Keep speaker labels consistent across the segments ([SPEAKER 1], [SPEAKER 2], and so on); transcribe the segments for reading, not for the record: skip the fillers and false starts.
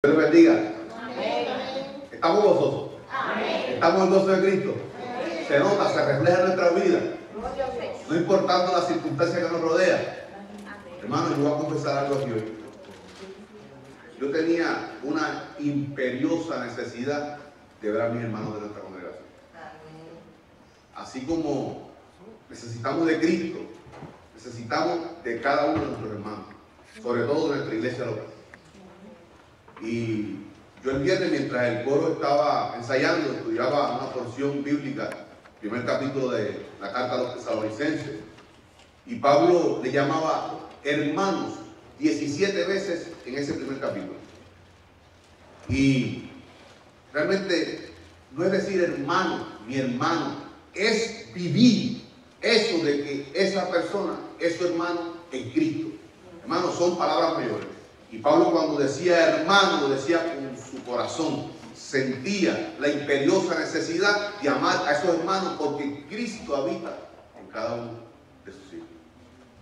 [SPEAKER 1] Dios les bendiga.
[SPEAKER 2] Amén.
[SPEAKER 1] ¿Estamos gozosos?
[SPEAKER 2] Amén.
[SPEAKER 1] ¿Estamos en gozo de Cristo?
[SPEAKER 2] Amén.
[SPEAKER 1] Se nota, se refleja en nuestra vida,
[SPEAKER 2] Gloria a Dios.
[SPEAKER 1] no importando las circunstancias que nos rodean.
[SPEAKER 2] Amén.
[SPEAKER 1] Hermano, yo voy a confesar algo aquí hoy. Yo tenía una imperiosa necesidad de ver a mis hermanos de nuestra congregación. Así como necesitamos de Cristo, necesitamos de cada uno de nuestros hermanos, sobre todo de nuestra iglesia local. Y yo el viernes, mientras el coro estaba ensayando, estudiaba una porción bíblica, primer capítulo de la carta a los Tesalonicenses, y Pablo le llamaba hermanos 17 veces en ese primer capítulo. Y realmente no es decir hermano, mi hermano, es vivir eso de que esa persona es su hermano en Cristo. Hermanos, son palabras mayores. Y Pablo, cuando decía hermano, lo decía con su corazón. Sentía la imperiosa necesidad de amar a esos hermanos porque Cristo habita en cada uno de sus hijos.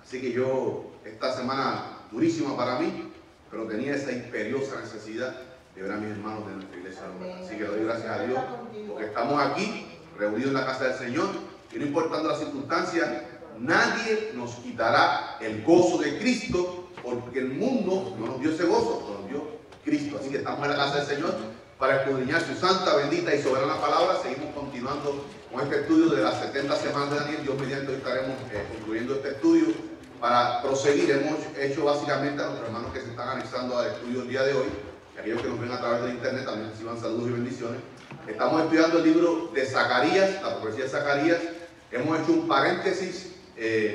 [SPEAKER 1] Así que yo, esta semana durísima para mí, pero tenía esa imperiosa necesidad de ver a mis hermanos de nuestra iglesia. Así que doy gracias a Dios porque estamos aquí, reunidos en la casa del Señor, y no importando las circunstancias, nadie nos quitará el gozo de Cristo, porque el mundo no nos dio ese gozo, nos dio Cristo. Así que estamos en la casa del Señor para escudriñar su santa, bendita y soberana palabra. Seguimos continuando con este estudio de las 70 semanas de Daniel. Dios mediante, hoy estaremos concluyendo este estudio para proseguir. Hemos hecho básicamente a nuestros hermanos que se están anexando al estudio el día de hoy, y aquellos que nos ven a través de internet también reciban saludos y bendiciones. Estamos estudiando el libro de Zacarías, la profecía de Zacarías. Hemos hecho un paréntesis,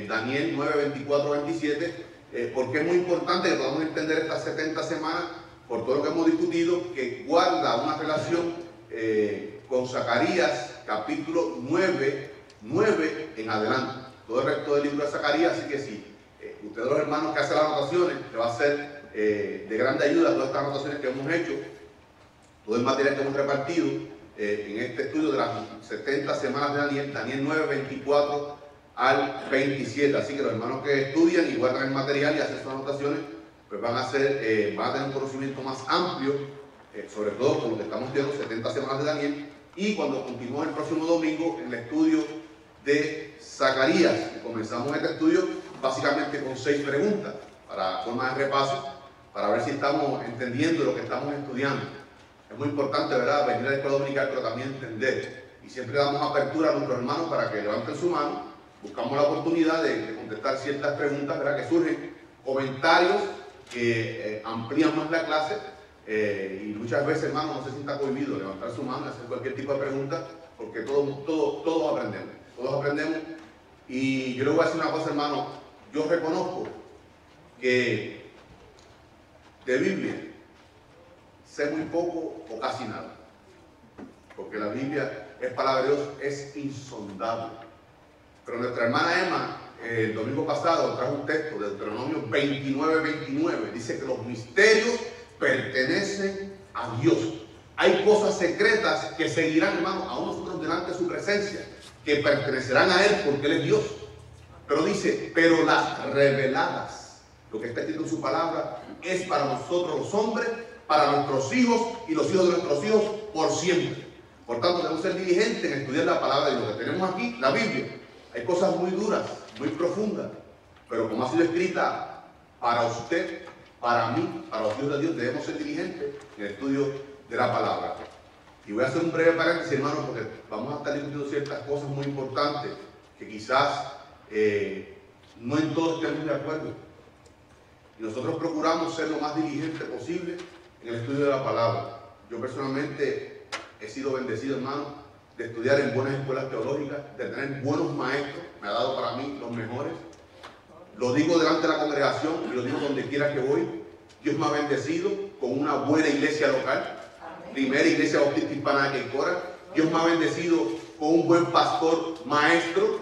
[SPEAKER 1] Daniel 9, 24, 27, porque es muy importante que podamos entender estas 70 semanas, por todo lo que hemos discutido, que guarda una relación con Zacarías, capítulo 9 en adelante. Todo el resto del libro de Zacarías, así que si ustedes los hermanos que hacen las anotaciones, le va a ser de grande ayuda todas estas anotaciones que hemos hecho, todo el material que hemos repartido en este estudio de las 70 semanas de Daniel, Daniel 9, 24 al 27. Así que los hermanos que estudian y guardan el material y hacen sus anotaciones, pues van a tener un conocimiento más amplio, sobre todo con lo que estamos viendo, 70 semanas de Daniel, y cuando continuemos el próximo domingo en el estudio de Zacarías. Comenzamos este estudio básicamente con 6 preguntas para forma de repaso, para ver si estamos entendiendo lo que estamos estudiando. Es muy importante, ¿verdad?, venir a la escuela dominical, pero también entender. Y siempre damos apertura a nuestros hermanos para que levanten su mano. Buscamos la oportunidad de contestar ciertas preguntas, ¿verdad?, que surgen, comentarios que amplían más la clase. Y muchas veces, hermano, no se sienta cohibido levantar su mano y hacer cualquier tipo de pregunta, porque todos aprendemos. Todos aprendemos. Y yo le voy a decir una cosa, hermano. Yo reconozco que de Biblia sé muy poco o casi nada, porque la Biblia es palabra de Dios, es insondable. Pero nuestra hermana Emma, el domingo pasado, trajo un texto de Deuteronomio 29, dice que los misterios pertenecen a Dios. Hay cosas secretas que seguirán, hermano, a nosotros delante de su presencia, que pertenecerán a Él porque Él es Dios. Pero dice, pero las reveladas, lo que está escrito en su palabra, es para nosotros los hombres, para nuestros hijos y los hijos de nuestros hijos por siempre. Por tanto, debemos ser diligentes en estudiar la palabra de Dios. Lo que tenemos aquí, la Biblia, hay cosas muy duras, muy profundas, pero como ha sido escrita para usted, para mí, para los hijos de Dios, debemos ser diligentes en el estudio de la palabra. Y voy a hacer un breve paréntesis, hermano, porque vamos a estar discutiendo ciertas cosas muy importantes que quizás no en todos estemos de acuerdo. Y nosotros procuramos ser lo más diligente posible en el estudio de la palabra. Yo personalmente he sido bendecido, hermano, de estudiar en buenas escuelas teológicas, de tener buenos maestros. Me ha dado para mí los mejores. Lo digo delante de la congregación y lo digo donde quiera que voy. Dios me ha bendecido con una buena iglesia local, primera iglesia bautista hispana de Queicora. Dios me ha bendecido con un buen pastor maestro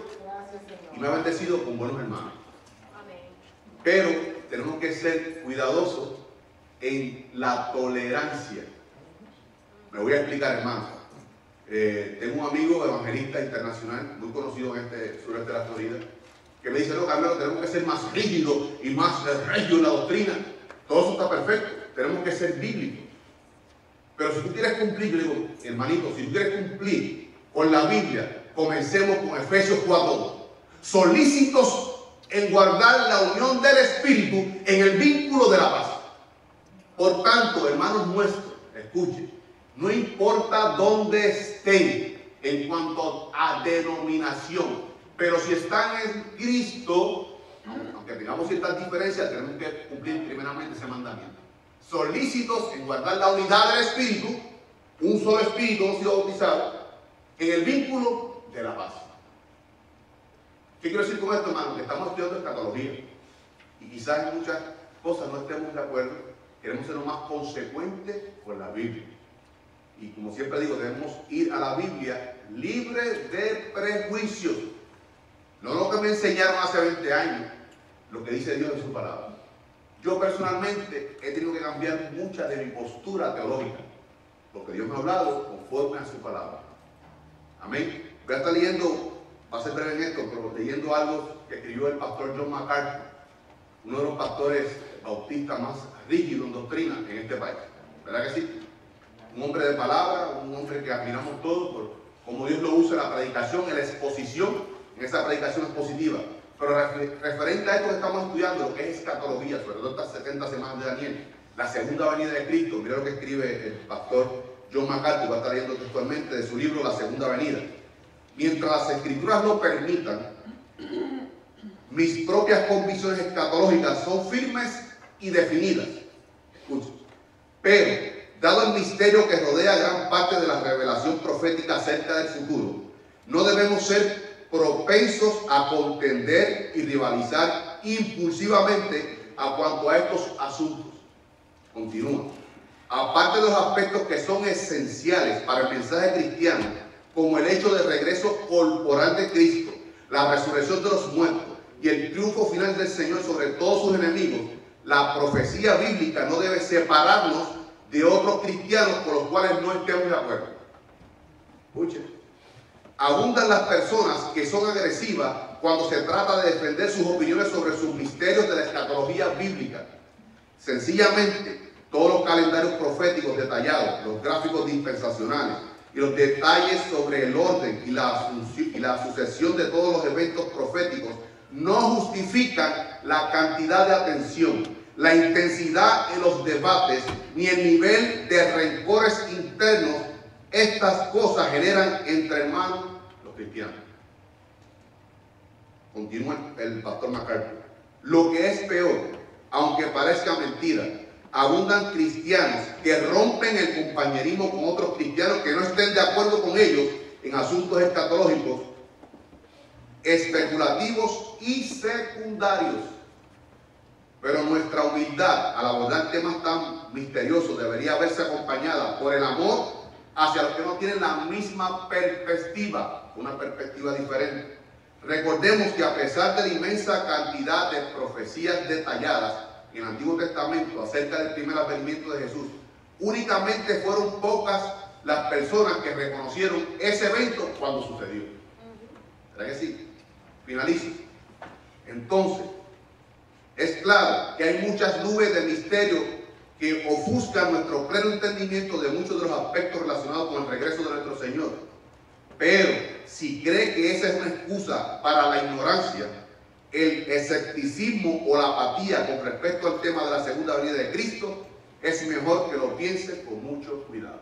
[SPEAKER 1] y me ha bendecido con buenos hermanos. Pero tenemos que ser cuidadosos en la tolerancia. Me voy a explicar, hermano. Tengo un amigo evangelista internacional, muy conocido en este sureste de la Florida, que me dice, no, Carmelo, tenemos que ser más rígidos y más regios en la doctrina. Todo eso está perfecto, tenemos que ser bíblicos. Pero si tú quieres cumplir, yo digo, hermanito, si tú quieres cumplir con la Biblia, comencemos con Efesios 4:2. Solícitos en guardar la unión del Espíritu en el vínculo de la paz. Por tanto, hermanos nuestros, escuchen, no importa dónde estén en cuanto a denominación, pero si están en Cristo, aunque tengamos ciertas diferencias, tenemos que cumplir primeramente ese mandamiento. Solícitos en guardar la unidad del Espíritu, un solo Espíritu, hemos sido bautizados, en el vínculo de la paz. ¿Qué quiero decir con esto, hermano? Que estamos estudiando escatología y quizás en muchas cosas no estemos de acuerdo. Queremos ser lo más consecuentes con la Biblia. Y como siempre digo, debemos ir a la Biblia libre de prejuicios. No lo que me enseñaron hace 20 años, lo que dice Dios en su palabra. Yo personalmente he tenido que cambiar mucha de mi postura teológica, porque Dios me ha hablado conforme a su palabra. Amén. Voy a estar leyendo, va a ser breve en esto, pero leyendo algo que escribió el pastor John MacArthur, uno de los pastores bautistas más rígidos en doctrina en este país. ¿Verdad que sí? Un hombre de palabra, un hombre que admiramos todos por cómo Dios lo usa en la predicación, en la exposición. En esa predicación es positiva. Pero referente a esto que estamos estudiando, lo que es escatología, sobre todo estas 70 semanas de Daniel, la segunda venida de Cristo, mira lo que escribe el pastor John MacArthur, va a estar leyendo textualmente de su libro La segunda venida. Mientras las escrituras lo permitan, mis propias convicciones escatológicas son firmes y definidas. Escuchen. Pero, dado el misterio que rodea gran parte de la revelación profética acerca del futuro, no debemos ser propensos a contender y rivalizar impulsivamente a cuanto a estos asuntos. Continúa. Aparte de los aspectos que son esenciales para el mensaje cristiano, como el hecho del regreso corporal de Cristo, la resurrección de los muertos y el triunfo final del Señor sobre todos sus enemigos, la profecía bíblica no debe separarnos de otros cristianos con los cuales no estemos de acuerdo. Escuchen. Abundan las personas que son agresivas cuando se trata de defender sus opiniones sobre sus misterios de la escatología bíblica. Sencillamente, todos los calendarios proféticos detallados, los gráficos dispensacionales y los detalles sobre el orden y la sucesión de todos los eventos proféticos no justifican la cantidad de atención, la intensidad en los debates ni el nivel de rencores internos. Estas cosas generan entre hermanos los cristianos. Continúa el pastor MacArthur. Lo que es peor, aunque parezca mentira, abundan cristianos que rompen el compañerismo con otros cristianos que no estén de acuerdo con ellos en asuntos escatológicos, especulativos y secundarios. Pero nuestra humildad al abordar temas tan misteriosos debería verse acompañada por el amor hacia los que no tienen la misma perspectiva, una perspectiva diferente. Recordemos que a pesar de la inmensa cantidad de profecías detalladas en el Antiguo Testamento acerca del primer advenimiento de Jesús, únicamente fueron pocas las personas que reconocieron ese evento cuando sucedió. ¿Verdad que sí? Finalizo. Entonces, es claro que hay muchas nubes de misterio que ofuscan nuestro pleno entendimiento de muchos de los aspectos relacionados con el regreso de nuestro Señor. Pero si cree que esa es una excusa para la ignorancia, el escepticismo o la apatía con respecto al tema de la segunda venida de Cristo, es mejor que lo piense con mucho cuidado.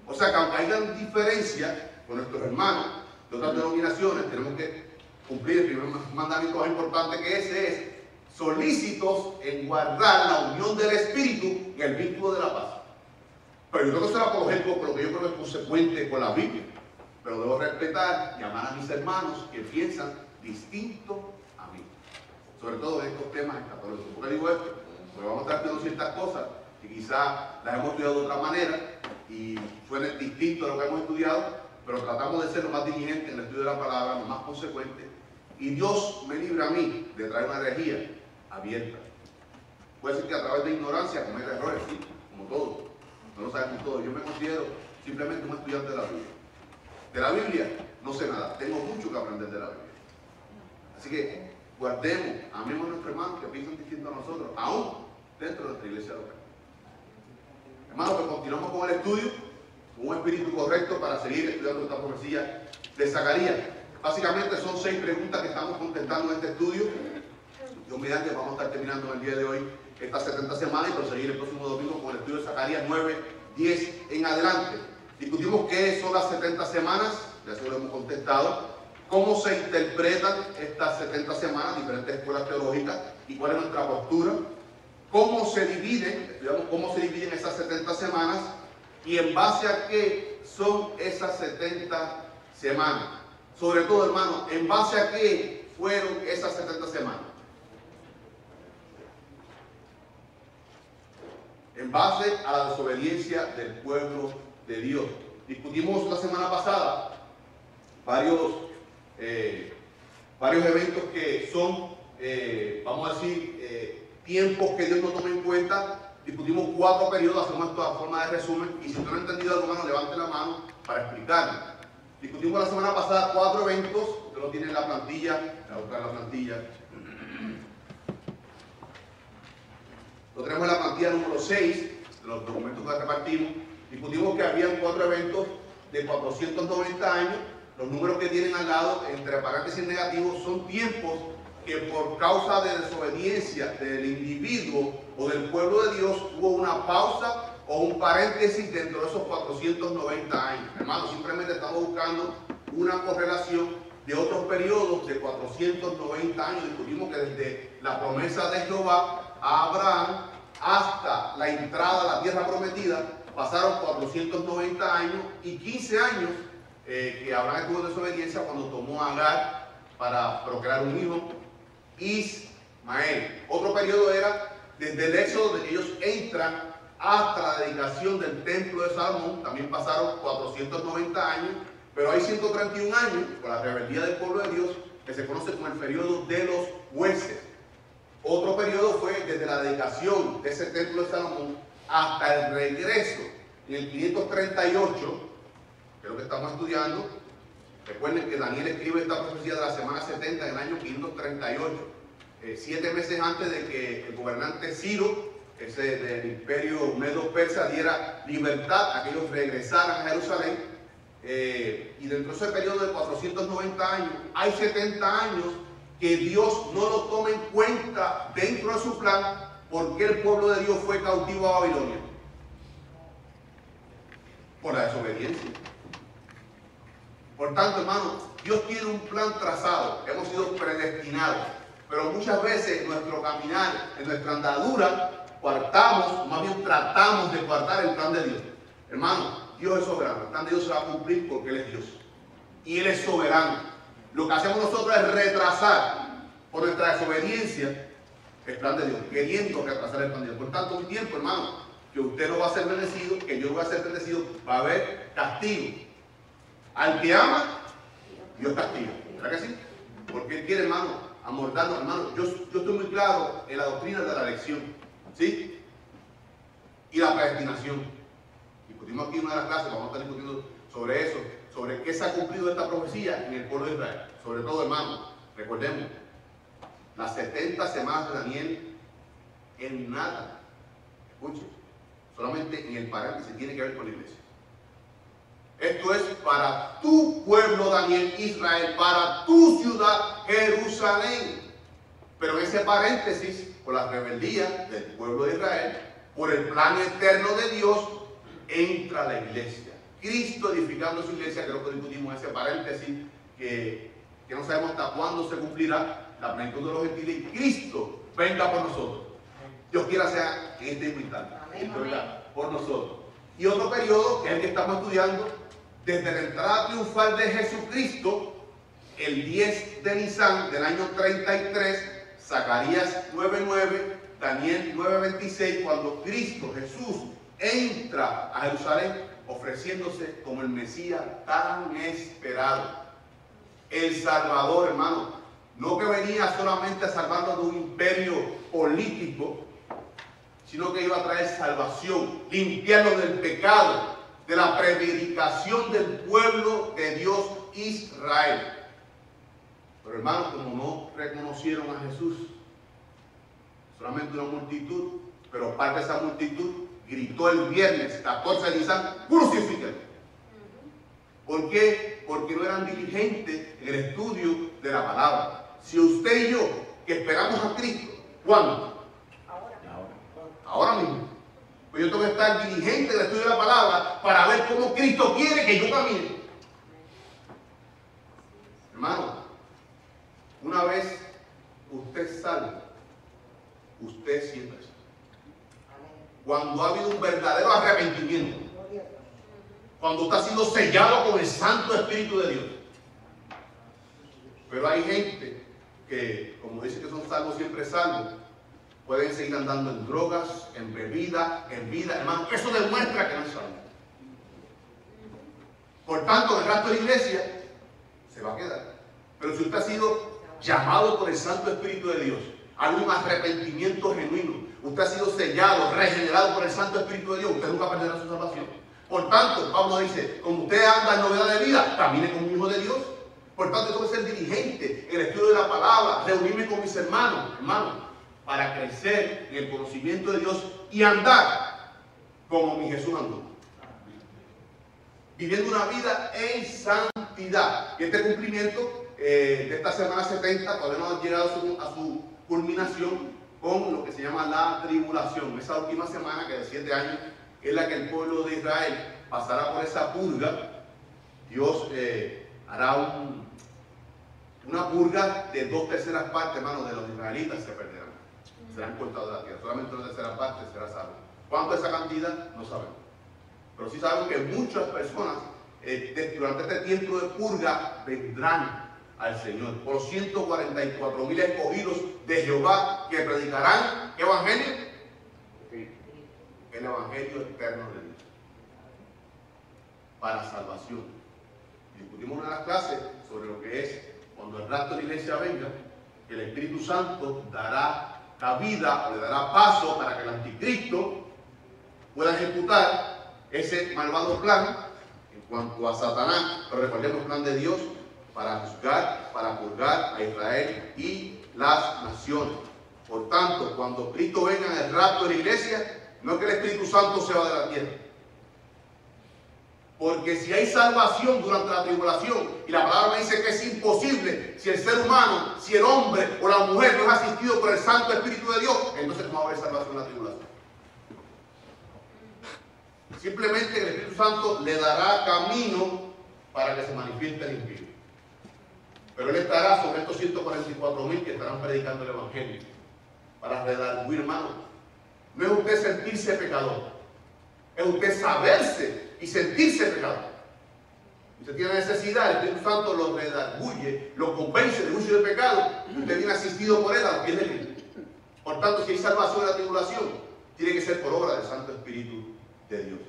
[SPEAKER 1] O sea que aunque haya diferencias con nuestros hermanos de otras denominaciones, tenemos que cumplir el primer mandamiento más importante, que ese es solícitos en guardar la unión del Espíritu en el vínculo de la paz. Pero yo tengo que ser apologético por lo que yo creo que es consecuente con la Biblia. Pero debo respetar y amar a mis hermanos que piensan distinto a mí. Sobre todo en estos temas escatológicos. ¿Por qué digo esto? Porque vamos a estar viendo ciertas cosas que quizás las hemos estudiado de otra manera y suene distinto a lo que hemos estudiado, pero tratamos de ser lo más diligentes en el estudio de la palabra, lo más consecuente. Y Dios me libra a mí de traer una herejía abierta. Puede ser que a través de ignorancia cometa errores, sí, como todos. No lo sabemos todos. Yo me considero simplemente un estudiante de la Biblia. De la Biblia no sé nada. Tengo mucho que aprender de la Biblia. Así que guardemos, amemos a nuestros hermanos que piensan distinto a nosotros, aún dentro de nuestra iglesia local. Hermanos, pues continuamos con el estudio, con un espíritu correcto para seguir estudiando esta profecía de Zacarías. Básicamente son 6 preguntas que estamos contestando en este estudio. Yo mediante vamos a estar terminando en el día de hoy estas 70 semanas y proseguir el próximo domingo con el estudio de Zacarías 9, 10 en adelante. Discutimos qué son las 70 semanas, ya se lo hemos contestado, cómo se interpretan estas 70 semanas, diferentes escuelas teológicas y cuál es nuestra postura, cómo se dividen, estudiamos cómo se dividen esas 70 semanas y en base a qué son esas 70 semanas. Sobre todo, hermano, en base a qué fueron esas 70 semanas. En base a la desobediencia del pueblo de Dios. Discutimos la semana pasada varios eventos que son, vamos a decir, tiempos que Dios no toma en cuenta. Discutimos 4 periodos, hacemos esto a forma de resumen, y si usted no ha entendido algo, hermano, levante la mano para explicarlo. Discutimos la semana pasada 4 eventos, usted lo tiene en la plantilla, voy a buscar la plantilla. Lo tenemos en la plantilla número 6, de los documentos que repartimos. Discutimos que habían 4 eventos de 490 años. Los números que tienen al lado, entre paréntesis negativos, son tiempos que por causa de desobediencia del individuo o del pueblo de Dios hubo una pausa o un paréntesis dentro de esos 490 años. Hermanos, simplemente estamos buscando una correlación de otros periodos de 490 años. Discutimos que desde la promesa de Jehová a Abraham hasta la entrada a la tierra prometida pasaron 490 años y 15 años que Abraham estuvo en desobediencia cuando tomó a Agar para procrear un hijo, Ismael. Otro periodo era desde el éxodo donde ellos entran hasta la dedicación del templo de Salomón, también pasaron 490 años, pero hay 131 años por la rebeldía del pueblo de Dios que se conoce como el periodo de los jueces. Otro periodo fue desde la dedicación de ese templo de Salomón hasta el regreso en el 538, que es lo que estamos estudiando. Recuerden que Daniel escribe esta profecía de la semana 70 en el año 538, 7 meses antes de que el gobernante Ciro, ese del imperio medo-persa, diera libertad a que ellos regresaran a Jerusalén. Y dentro de ese periodo de 490 años, hay 70 años que Dios no lo toma en cuenta dentro de su plan, porque el pueblo de Dios fue cautivo a Babilonia. Por la desobediencia. Por tanto, hermanos, Dios tiene un plan trazado, hemos sido predestinados, pero muchas veces en nuestro caminar, en nuestra andadura, coartamos, más bien tratamos de coartar el plan de Dios. Hermano, Dios es soberano, el plan de Dios se va a cumplir porque Él es Dios. Y Él es soberano. Lo que hacemos nosotros es retrasar por nuestra desobediencia el plan de Dios, queriendo retrasar el plan de Dios. Por tanto, un tiempo, hermano, que usted no va a ser bendecido, que yo no voy a ser bendecido, va a haber castigo. Al que ama, Dios castiga. ¿Verdad que sí? Porque Él quiere, hermano, amordarnos, hermano. Yo estoy muy claro en la doctrina de la elección, ¿sí? Y la predestinación. Discutimos aquí en una de las clases, vamos a estar discutiendo sobre eso, sobre qué se ha cumplido esta profecía en el pueblo de Israel. Sobre todo, hermano, recordemos, las 70 semanas de Daniel en nada, escuchen, solamente en el paréntesis tiene que ver con la iglesia. Esto es para tu pueblo, Daniel, Israel, para tu ciudad, Jerusalén. Pero en ese paréntesis, por la rebeldía del pueblo de Israel, por el plan eterno de Dios, entra la iglesia. Cristo edificando su iglesia, creo que discutimos ese paréntesis, que no sabemos hasta cuándo se cumplirá la plenitud de los gentiles, y Cristo venga por nosotros. Dios quiera sea en este instante, por nosotros. Y otro periodo, que es el que estamos estudiando, desde la entrada triunfal de Jesucristo, el 10 de Nisan del año 33, Zacarías 9:9, Daniel 9:26, cuando Cristo Jesús entra a Jerusalén ofreciéndose como el Mesías tan esperado. El Salvador, hermano, no que venía solamente a salvarnos de un imperio político, sino que iba a traer salvación, limpiarnos del pecado, de la prevaricación del pueblo de Dios Israel. Pero hermanos, como no reconocieron a Jesús, solamente una multitud, pero parte de esa multitud gritó el viernes 14 de Nisan, crucifíquenlo. ¿Por qué? Porque no eran diligentes en el estudio de la palabra. Si usted y yo, que esperamos a Cristo, ¿cuándo? Ahora mismo. Pues yo tengo que estar diligente en el estudio de la palabra para ver cómo Cristo quiere que yo camine. Hermano, una vez usted salga, usted siempre es. Cuando ha habido un verdadero arrepentimiento, cuando usted ha sido sellado con el Santo Espíritu de Dios. Pero hay gente que, como dice que son salvos, siempre salvos, pueden seguir andando en drogas, en bebida, en vida. Hermano, eso demuestra que no es salvo. Por tanto, el resto de la iglesia se va a quedar. Pero si usted ha sido llamado por el Santo Espíritu de Dios, a un arrepentimiento genuino, usted ha sido sellado, regenerado por el Santo Espíritu de Dios, usted nunca perderá su salvación. Por tanto, Pablo dice, como usted anda en novedad de vida, camine como un hijo de Dios. Por tanto, tengo que ser diligente en el estudio de la palabra, reunirme con mis hermanos, para crecer en el conocimiento de Dios y andar como mi Jesús andó. Viviendo una vida en santidad. Y este cumplimiento de esta semana 70 todavía no ha llegado a su culminación con lo que se llama la tribulación. Esa última semana, que de 7 años, es la que el pueblo de Israel pasará por esa purga. Dios hará una purga de 2/3 partes, hermanos, de los israelitas se perderán. Serán cortados de la tierra. Solamente una 1/3 parte será salvo. ¿Cuánto es esa cantidad? No sabemos. Pero sí sabemos que muchas personas durante este tiempo de purga vendrán al Señor. Por los 144,000 escogidos de Jehová que predicarán, ¿qué evangelio? El evangelio eterno de Dios. Para salvación. Discutimos una de las clases sobre lo que es cuando el rapto de la iglesia venga, que el Espíritu Santo dará cabida o le dará paso para que el anticristo pueda ejecutar ese malvado plan en cuanto a Satanás. Pero recordemos el plan de Dios para juzgar, para purgar a Israel y las naciones. Por tanto, cuando Cristo venga en el rapto de la iglesia, no es que el Espíritu Santo se va de la tierra. Porque si hay salvación durante la tribulación, y la palabra dice que es imposible, si el ser humano, si el hombre o la mujer no es asistido por el Santo Espíritu de Dios, entonces no va a haber salvación en la tribulación. Simplemente el Espíritu Santo le dará camino para que se manifieste el impío. Pero Él estará sobre estos 144,000 que estarán predicando el Evangelio. Para redarguir, hermano. No es usted sentirse pecador, es usted saberse y sentirse pecador. Usted tiene necesidad, el Espíritu Santo lo redarguye, lo convence de juicio de pecado, y usted viene asistido por Él a los pies de Él. Por tanto, si hay salvación en la tribulación, tiene que ser por obra del Santo Espíritu de Dios.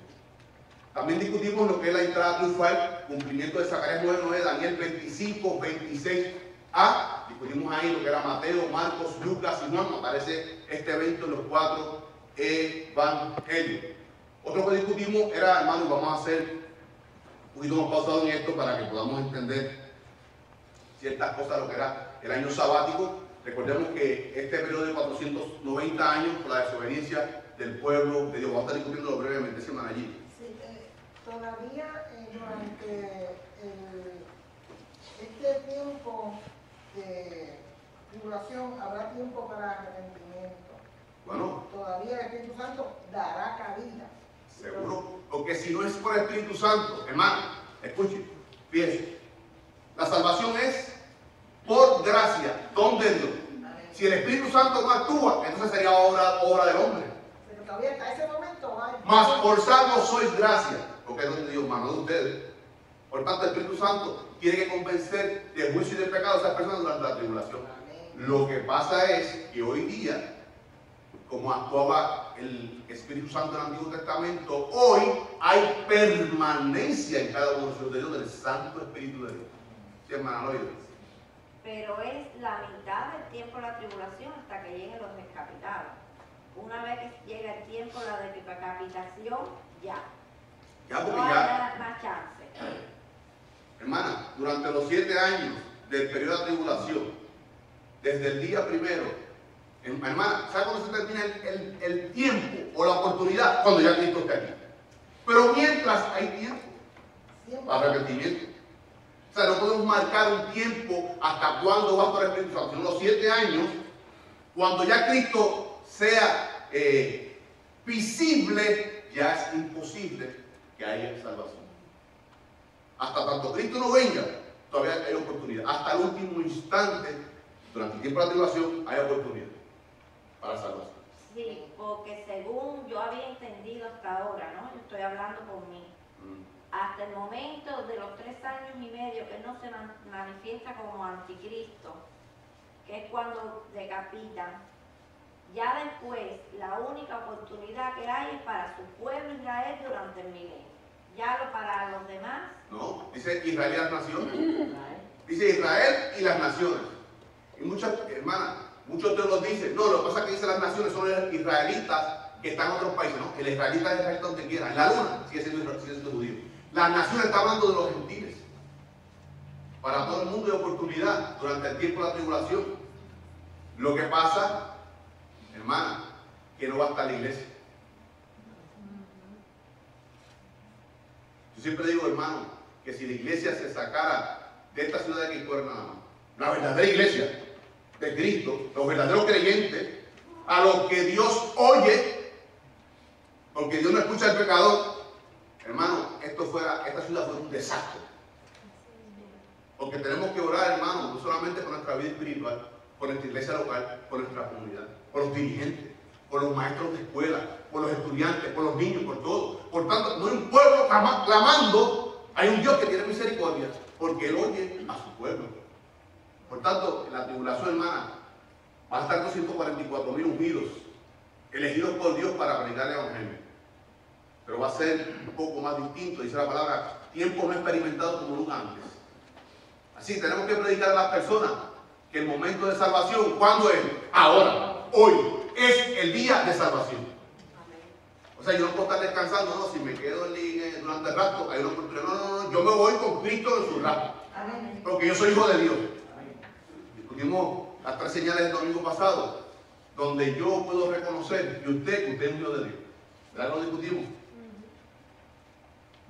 [SPEAKER 1] También discutimos lo que es la entrada triunfal, cumplimiento de Zacarías 9:9, Daniel 25, 26a. Discutimos ahí lo que era Mateo, Marcos, Lucas y Juan. Aparece este evento en los 4 evangelios. Otro que discutimos era, hermano, vamos a hacer un poquito más pausado en esto para que podamos entender ciertas cosas de lo que era el año sabático. Recordemos que este periodo de 490 años por la desobediencia del pueblo de Dios. Vamos a estar discutiéndolo brevemente, semana allí.
[SPEAKER 3] Sí, todavía durante este tiempo de tribulación habrá tiempo para arrepentimiento.
[SPEAKER 1] Bueno,
[SPEAKER 3] Todavía el Espíritu Santo dará cabida.
[SPEAKER 1] seguro, porque si no es por el Espíritu Santo, hermano, escuchen, fíjense, la salvación es por gracia, don de Dios. Si el Espíritu Santo no actúa, entonces sería obra del hombre.
[SPEAKER 3] Pero todavía hasta ese momento hay.
[SPEAKER 1] Mas por salvos sois gracia, porque es don de Dios, mano de ustedes. Por tanto, el Espíritu Santo tiene que convencer de juicio y de pecado a esas personas durante la tribulación. Lo que pasa es que hoy día, como actuaba el Espíritu Santo en el Antiguo Testamento, hoy hay permanencia en cada uno de los de Dios del Santo Espíritu de Dios. ¿Sí, hermano?
[SPEAKER 2] Pero es la mitad del tiempo de la tribulación hasta que lleguen los decapitados. Una vez que llega el tiempo de la decapitación, ya.
[SPEAKER 1] Ya, porque
[SPEAKER 2] No hay
[SPEAKER 1] ya,
[SPEAKER 2] más chance.
[SPEAKER 1] hermana, durante los 7 años del periodo de tribulación, desde el día primero Hermana, ¿sabe cuándo se termina el tiempo o la oportunidad? Cuando ya Cristo está aquí. Pero mientras hay tiempo para arrepentimiento. O sea, no podemos marcar un tiempo hasta cuándo va a estar el Espíritu Santo, sino los 7 años, cuando ya Cristo sea visible, ya es imposible que haya salvación. Hasta tanto Cristo no venga, todavía hay oportunidad. Hasta el último instante, durante el tiempo de la tribulación, hay oportunidad para salvación.
[SPEAKER 2] Sí, porque según yo había entendido hasta ahora, ¿no? Yo estoy hablando por mí. Hasta el momento de los 3 años y medio que no se manifiesta como anticristo, que es cuando decapitan, ya después la única oportunidad que hay es para su pueblo Israel durante el milenio. Ya para los demás.
[SPEAKER 1] No, dice Israel y las naciones. Dice Israel y las naciones. Y muchas, hermanas, muchos te lo dicen. No, lo que pasa es que dice las naciones son los israelitas que están en otros países, ¿no? El israelita es israelita donde quiera. En la luna sigue siendo judío. Las naciones está hablando de los gentiles. Para todo el mundo hay oportunidad durante el tiempo de la tribulación. Lo que pasa, hermana, que no va a estar la iglesia. Yo siempre digo, hermano, que si la iglesia se sacara de esta ciudad de aquí fuera nada más, la verdadera iglesia de Cristo, los verdaderos creyentes, a los que Dios oye, porque Dios no escucha al pecador, hermano, esta ciudad fuera un desastre. Porque tenemos que orar, hermano, no solamente por nuestra vida espiritual, por nuestra iglesia local, por nuestra comunidad, por los dirigentes, por los maestros de escuela, por los estudiantes, por los niños, por todo. Por tanto, no hay un pueblo clamando, hay un Dios que tiene misericordia, porque Él oye a su pueblo. Por tanto, la tribulación, hermana, va a estar 244.000 ungidos, elegidos por Dios para predicar el evangelio. Pero va a ser un poco más distinto, dice la palabra, tiempo no experimentado como nunca antes. Así tenemos que predicar a las personas que el momento de salvación, ¿cuándo es? Ahora, hoy, es el día de salvación. O sea, yo no puedo estar descansando, no, si me quedo durante el rato, hay una oportunidad. No, yo me voy con Cristo en su rato. Porque yo soy hijo de Dios. Discutimos las 3 señales del domingo pasado, donde yo puedo reconocer que usted es un hijo de Dios. ¿Verdad? Lo discutimos.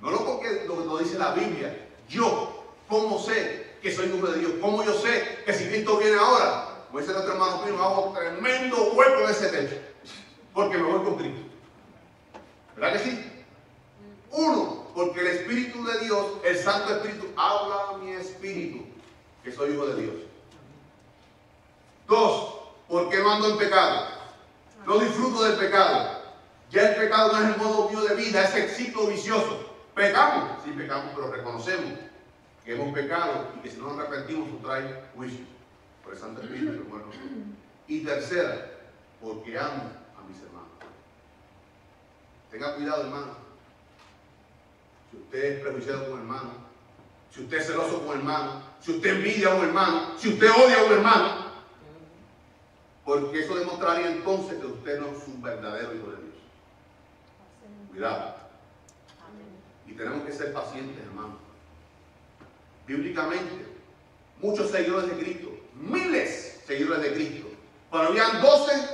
[SPEAKER 1] No porque lo dice la Biblia. Yo, ¿cómo sé que soy hijo de Dios? ¿Cómo yo sé que si Cristo viene ahora? Como dice nuestro hermano Pino, hago tremendo hueco en ese techo. Porque me voy con Cristo. ¿Verdad que sí? 1, porque el Espíritu de Dios, el Santo Espíritu, habla a mi espíritu que soy hijo de Dios. 2, porque no ando en pecado. No disfruto del pecado. Ya el pecado no es el modo mío de vida, es el ciclo vicioso. Pecamos, sí pecamos, pero reconocemos que hemos pecado y que si no nos arrepentimos nos trae juicio por el Santo Espíritu que muere en nosotros. Y tercera, porque amo a mis hermanos. Tenga cuidado, hermano. Si usted es prejuiciado con un hermano, si usted es celoso con un hermano, si usted envidia a un hermano, si usted odia a un hermano, porque eso demostraría entonces que usted no es un verdadero hijo de Dios. Cuidado. Y tenemos que ser pacientes, hermano. Bíblicamente, muchos seguidores de Cristo, miles de seguidores de Cristo, pero habían 12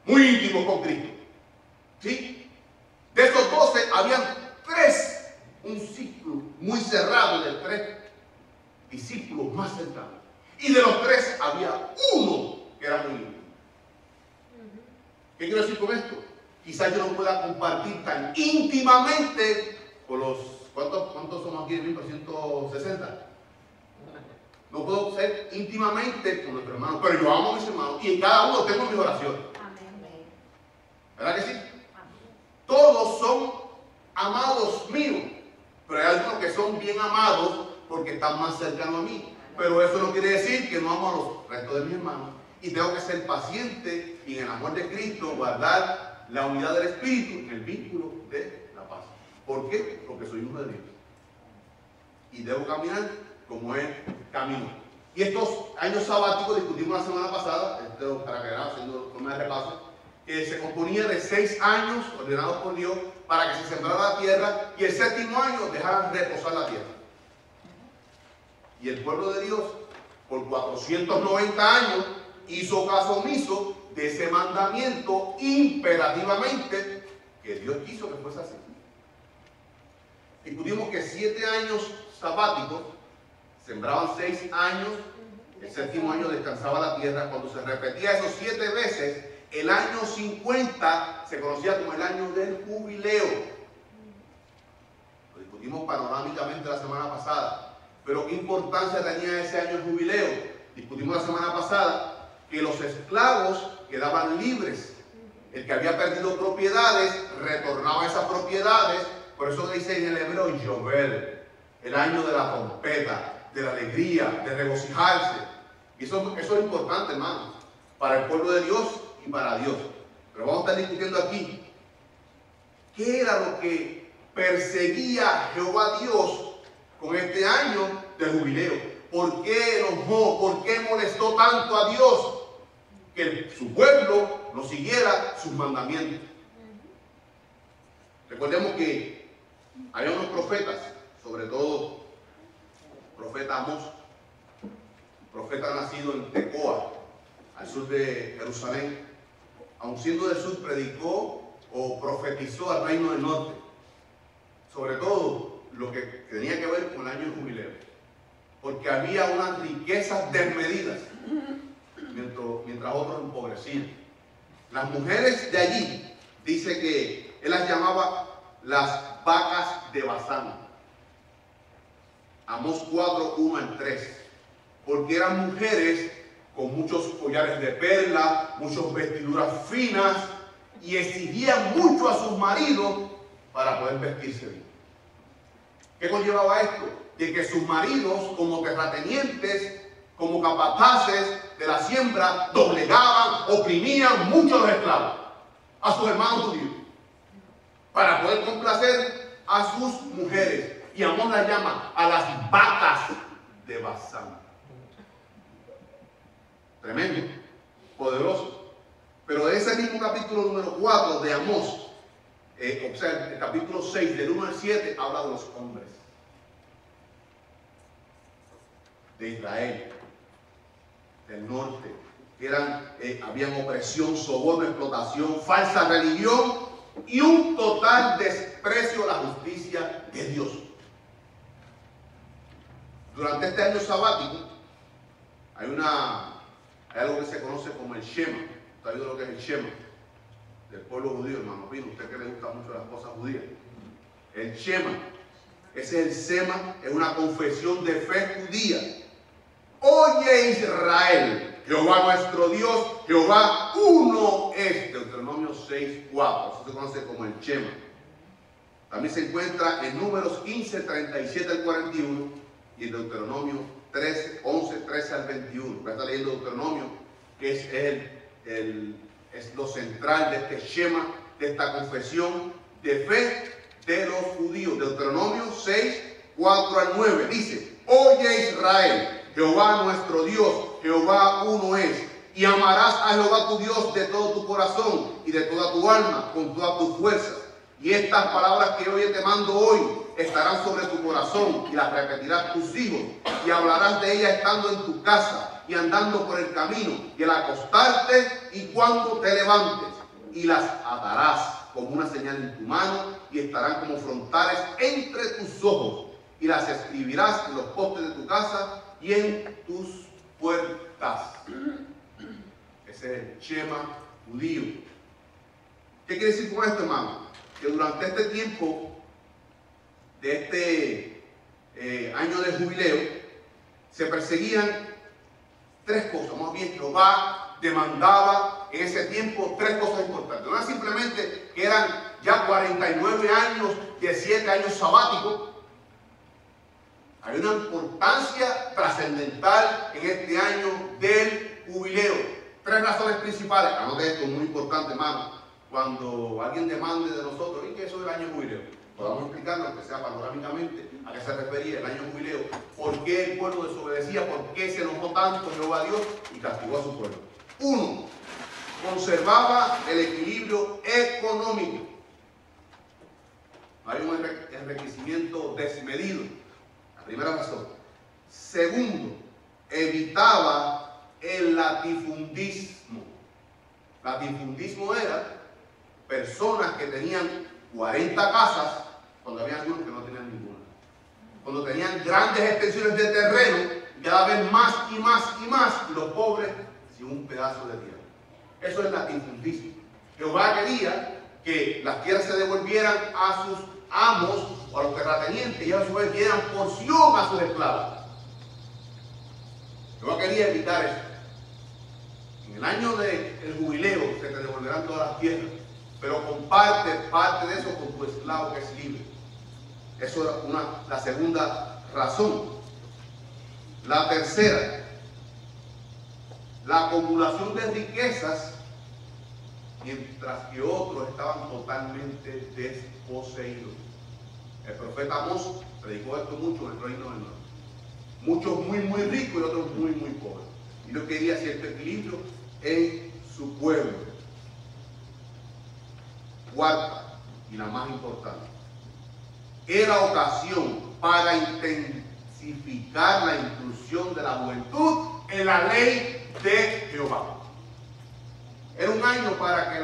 [SPEAKER 1] muy íntimos con Cristo. ¿Sí? De esos 12 habían 3, un ciclo muy cerrado de 3 discípulos más cercanos. Y de los 3 había uno que era muy íntimo. ¿Qué quiero decir con esto? Quizás yo no pueda compartir tan íntimamente con los... ¿Cuántos somos aquí? 1.360. No puedo ser íntimamente con nuestros hermanos, pero yo amo a mis hermanos y en cada uno tengo mis oraciones. ¿Verdad que sí? Todos son amados míos, pero hay algunos que son bien amados porque están más cercanos a mí. Pero eso no quiere decir que no amo a los restos de mis hermanos. Y tengo que ser paciente y en el amor de Cristo guardar la unidad del Espíritu en el vínculo de la paz. ¿Por qué? Porque soy hijo de Dios. Y debo caminar como Él caminó. Y estos años sabáticos discutimos la semana pasada, para que haciendo un repaso, que se componía de 6 años ordenados por Dios para que se sembrara la tierra y el 7º año dejaran reposar la tierra. Y el pueblo de Dios, por 490 años, hizo caso omiso de ese mandamiento imperativamente que Dios quiso que fuese así. Discutimos que 7 años sabáticos sembraban 6 años, el 7º año descansaba la tierra. Cuando se repetía esos 7 veces, el año 50 se conocía como el año del jubileo. Lo discutimos panorámicamente la semana pasada, pero ¿qué importancia tenía ese año del jubileo? Discutimos la semana pasada que los esclavos quedaban libres. El que había perdido propiedades retornaba a esas propiedades. Por eso dice en el hebreo Yovel, el año de la trompeta, de la alegría, de regocijarse. Y eso es importante, hermanos, para el pueblo de Dios y para Dios. Pero vamos a estar discutiendo aquí qué era lo que perseguía Jehová Dios con este año de jubileo. ¿Por qué enojó? ¿Por qué molestó tanto a Dios que su pueblo no siguiera sus mandamientos? Recordemos que había unos profetas, sobre todo profeta Amós, profeta nacido en Tecoa, al sur de Jerusalén. Aun siendo del sur, predicó o profetizó al reino del norte, sobre todo lo que tenía que ver con el año de jubileo, porque había unas riquezas desmedidas, mientras otros empobrecían. Las mujeres de allí, dice que él las llamaba las vacas de Basán. Amós 4, 1 al 3. Porque eran mujeres con muchos collares de perla, muchas vestiduras finas, y exigían mucho a sus maridos para poder vestirse bien. ¿Qué conllevaba esto? De que sus maridos, como terratenientes, como capataces de la siembra, doblegaban, oprimían mucho a los esclavos, a sus hermanos judíos, para poder complacer a sus mujeres. Y Amós las llama a las vacas de Basán. Tremendo, poderoso. Pero de ese mismo capítulo número 4 de Amós, observa, el capítulo 6, del 1 al 7, habla de los hombres de Israel, del norte, que habían opresión, soborno, explotación, falsa religión y un total desprecio a la justicia de Dios. Durante este año sabático hay algo que se conoce como el Shema. ¿Usted ha oído lo que es el Shema? Del pueblo judío, hermano Pino, usted que le gusta mucho las cosas judías. El Shema, ese es el Sema, es una confesión de fe judía. Oye Israel, Jehová nuestro Dios, Jehová uno es. Deuteronomio 6, 4, eso se conoce como el Shema. También se encuentra en Números 15, 37 al 41 y en Deuteronomio 11, 13 al 21. Voy a estar leyendo Deuteronomio, que es lo central de este Shema, de esta confesión de fe de los judíos. Deuteronomio 6, 4 al 9 dice: Oye Israel, Jehová nuestro Dios, Jehová uno es, y amarás a Jehová tu Dios de todo tu corazón y de toda tu alma, con todas tus fuerzas. Y estas palabras que hoy te mando hoy estarán sobre tu corazón y las repetirás tus hijos y hablarás de ellas estando en tu casa y andando por el camino y al acostarte y cuando te levantes, y las atarás como una señal en tu mano y estarán como frontales entre tus ojos, y las escribirás en los postes de tu casa y en tus puertas. Ese es el Shema judío. ¿Qué quiere decir con esto, hermano? Que durante este tiempo de este año de jubileo se perseguían 3 cosas. Más bien, Jehová demandaba en ese tiempo 3 cosas importantes. No era simplemente que eran ya 49 años de 7 años sabáticos. Hay una importancia trascendental en este año del jubileo. 3 razones principales. Anote esto, muy importante, hermano. Cuando alguien demande de nosotros, ¿y qué es eso del año jubileo? Podamos explicarlo, aunque sea panorámicamente, a qué se refería el año jubileo, por qué el pueblo desobedecía, por qué se enojó tanto Jehová Dios y castigó a su pueblo. 1. Conservaba el equilibrio económico. Hay un enriquecimiento desmedido. La primera razón. 2. Evitaba el latifundismo. Latifundismo era personas que tenían 40 casas, cuando había algunos que no tenían ninguna. Cuando tenían grandes extensiones de terreno, cada vez más y más y más, y los pobres sin un pedazo de tierra. Eso es latifundismo. Jehová quería que las tierras se devolvieran a sus amos o a los terratenientes y a su vez dieran porción a sus esclavos. Jehová quería evitar eso. En el año del jubileo se te devolverán todas las tierras, pero comparte parte de eso con tu esclavo que es libre. Eso era la segunda razón. La tercera, la acumulación de riquezas, mientras que otros estaban totalmente desposeídos. El profeta Amós predicó esto mucho en el reino del norte. Muchos muy ricos y otros muy pobres. Y Dios quería cierto equilibrio en su pueblo. Cuarta, y la más importante, era ocasión para intensificar la inclusión de la juventud en la ley de Jehová. Era un año para que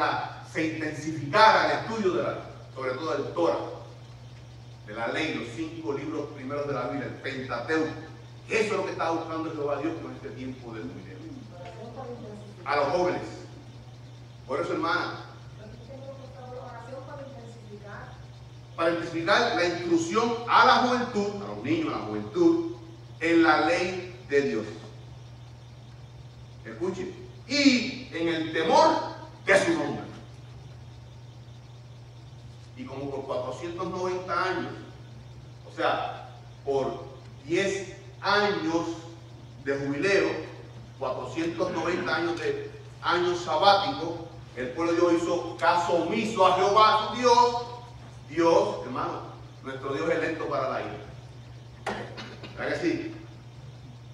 [SPEAKER 1] se intensificara el estudio de la ley, sobre todo el Torah, de la ley, los 5 libros primeros de la Biblia, el Pentateuco. Eso es lo que estaba buscando Jehová Dios con este tiempo del jubileo. A los jóvenes. Por eso, hermana, para intensificar la inclusión a la juventud, a los niños, a la juventud, en la ley de Dios. Escuchen. Y en el temor de su nombre. Y como por 490 años, o sea, por 10 años de jubileo, 490 años de años sabáticos, el pueblo de Dios hizo caso omiso a Jehová, su Dios. Dios, hermano, nuestro Dios es lento para la ira. ¿Verdad que sí?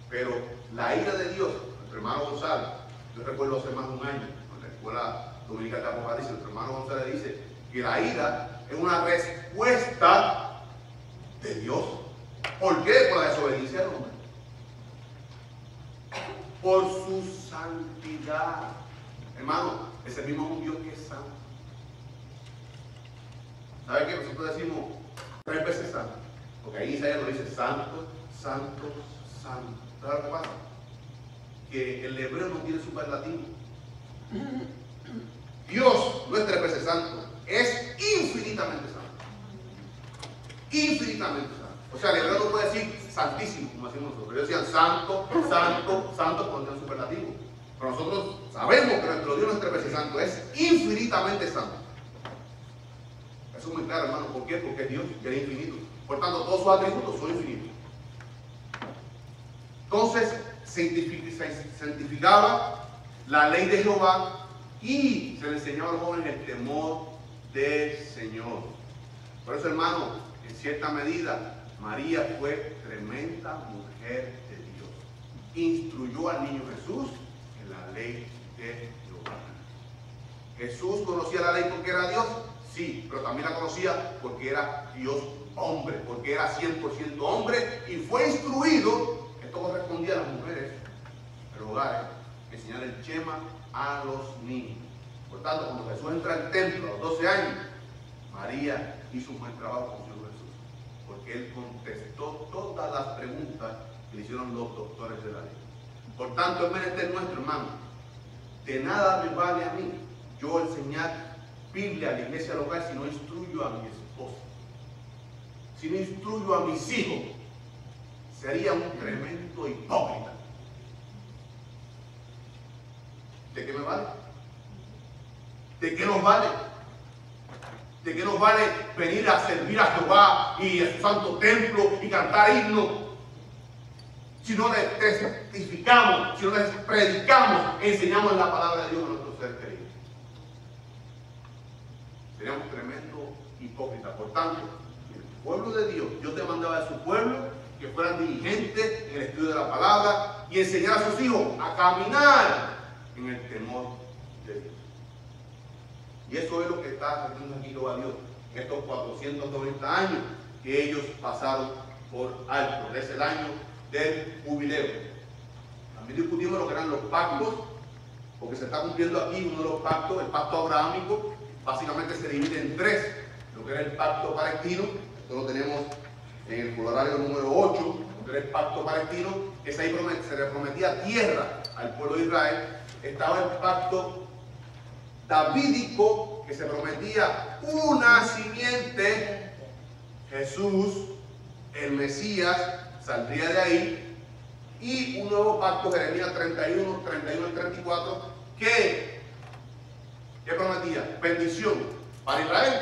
[SPEAKER 1] Pero la ira de Dios, nuestro hermano González, yo recuerdo hace más de un año, en la escuela dominical de Apocalipsis, nuestro hermano González dice que la ira es una respuesta de Dios. ¿Por qué? Por la desobediencia del hombre. Por su santidad. Hermano, ese mismo es un Dios que es santo. ¿Sabe qué? Nosotros decimos 3 veces santo. Porque ahí Isaías nos dice santo, santo, santo. ¿Sabes lo que pasa? Que el hebreo no tiene superlativo. Dios, no es 3 veces santo, es infinitamente santo. Infinitamente santo. O sea, el hebreo no puede decir santísimo, como decimos nosotros. Ellos decían santo, santo, santo, cuando tienen superlativo. Pero nosotros sabemos que nuestro Dios no es 3 veces santo, es infinitamente santo. Eso es muy claro, hermano. ¿Por qué? Porque es Dios, que es infinito. Por tanto, todos sus atributos son infinitos. Entonces, se santificaba la ley de Jehová y se le enseñaba a los jóvenes el temor del Señor. Por eso, hermano, en cierta medida, María fue tremenda mujer de Dios. Instruyó al niño Jesús en la ley de Jehová. Jesús conocía la ley porque era Dios. Sí, pero también la conocía porque era Dios hombre, porque era 100% hombre y fue instruido. Esto correspondía a las mujeres de los hogares, enseñar el Shema a los niños. Por tanto, cuando Jesús entra al templo a los 12 años, María hizo un buen trabajo con Jesús, porque él contestó todas las preguntas que le hicieron los doctores de la ley. Por tanto, es menester nuestro, hermano. De nada me vale a mí yo enseñar Biblia a la iglesia local si no instruyo a mi esposa, si no instruyo a mis hijos. Sería un tremendo hipócrita. ¿De qué me vale? ¿De qué nos vale? ¿De qué nos vale venir a servir a Jehová y a su santo templo y cantar himnos si no les testificamos, si no les predicamos, enseñamos la palabra de Dios a nuestros seres queridos? Seríamos tremendo hipócrita. Por tanto, el pueblo de Dios, Dios demandaba de su pueblo que fueran diligentes en el estudio de la palabra y enseñar a sus hijos a caminar en el temor de Dios. Y eso es lo que está haciendo aquí Jehová Dios en estos 490 años que ellos pasaron por alto. Es el año del jubileo. También discutimos lo que eran los pactos, porque se está cumpliendo aquí uno de los pactos, el pacto abrahámico. Básicamente se divide en tres: lo que era el pacto palestino, esto lo tenemos en el corolario número 8, lo que era el pacto palestino, que se le prometía tierra al pueblo de Israel. Estaba el pacto davídico, que se prometía una simiente, Jesús, el Mesías, saldría de ahí. Y un nuevo pacto, Jeremías 31 al 34, que prometía bendición para Israel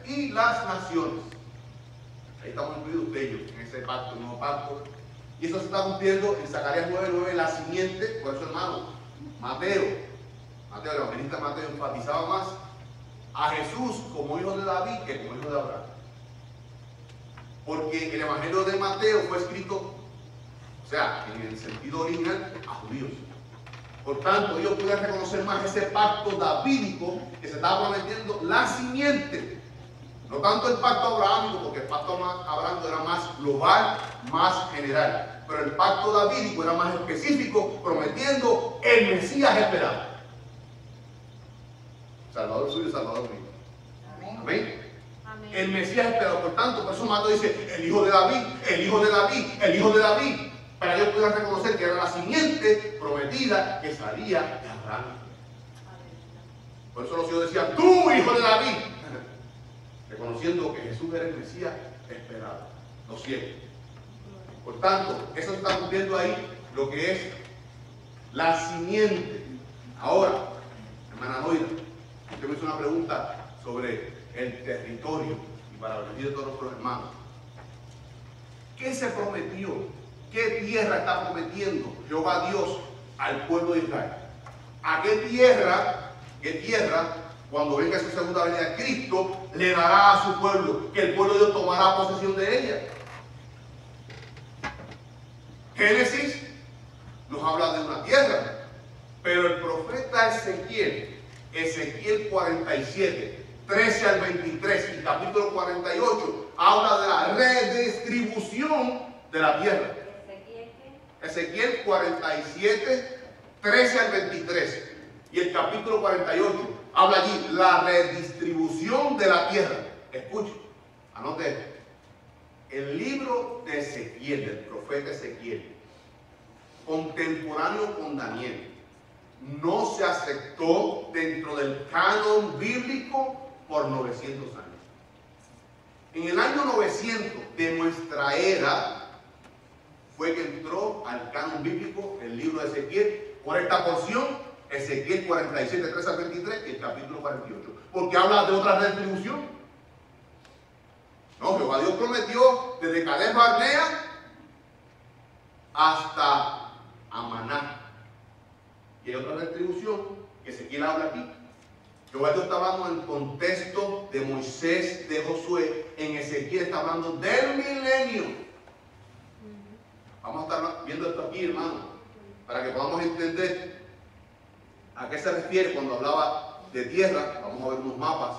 [SPEAKER 1] y las naciones. Ahí estamos incluidos ellos en ese pacto, nuevo pacto. Y eso se está cumpliendo en Zacarías 9:9, la simiente. Por eso, hermano, Mateo, el evangelista Mateo enfatizaba más a Jesús como hijo de David que como hijo de Abraham. Porque el evangelio de Mateo fue escrito, o sea, en el sentido original, a judíos. Por tanto, ellos pudieron reconocer más ese pacto davídico que se estaba prometiendo la simiente. No tanto el pacto abrahámico, porque el pacto abrahámico era más global, más general. Pero el pacto davídico era más específico, prometiendo el Mesías esperado. Salvador suyo, Salvador mío. Amén. Amén.
[SPEAKER 2] Amén.
[SPEAKER 1] El Mesías esperado. Por tanto, por eso Mateo dice, el hijo de David, el hijo de David, el hijo de David. Para que ellos pudieran reconocer que era la simiente prometida que salía de Abraham. Por eso los hijos decían, tú, hijo de David. Reconociendo que Jesús era el Mesías esperado, los cielos. Por tanto, eso se está cumpliendo ahí lo que es la simiente. Ahora, hermana Noira, usted me hizo una pregunta sobre el territorio, y para beneficio de todos nuestros hermanos. ¿Qué se prometió? ¿Qué tierra está prometiendo Jehová Dios al pueblo de Israel? ¿A qué tierra, cuando venga su segunda venida, Cristo le dará a su pueblo, que el pueblo de Dios tomará posesión de ella? Génesis nos habla de una tierra, pero el profeta Ezequiel 47, 13 al 23 y capítulo 48, habla de la redistribución de la tierra. Ezequiel 47, 13 al 23 y el capítulo 48 habla allí la redistribución de la tierra. Escuche, anote esto. El libro de Ezequiel, del profeta Ezequiel, contemporáneo con Daniel, no se aceptó dentro del canon bíblico por 900 años. En el año 900 de nuestra era fue que entró al canon bíblico el libro de Ezequiel, por esta porción, Ezequiel 47, 3 al 23 y el capítulo 48, porque habla de otra redistribución. No, Jehová Dios prometió desde Cades Barnea hasta Amaná. Y hay otra redistribución que Ezequiel habla aquí. Jehová Dios está hablando en el contexto de Moisés, de Josué. En Ezequiel está hablando del milenio. Vamos a estar viendo esto aquí, hermano, para que podamos entender a qué se refiere cuando hablaba de tierra. Vamos a ver unos mapas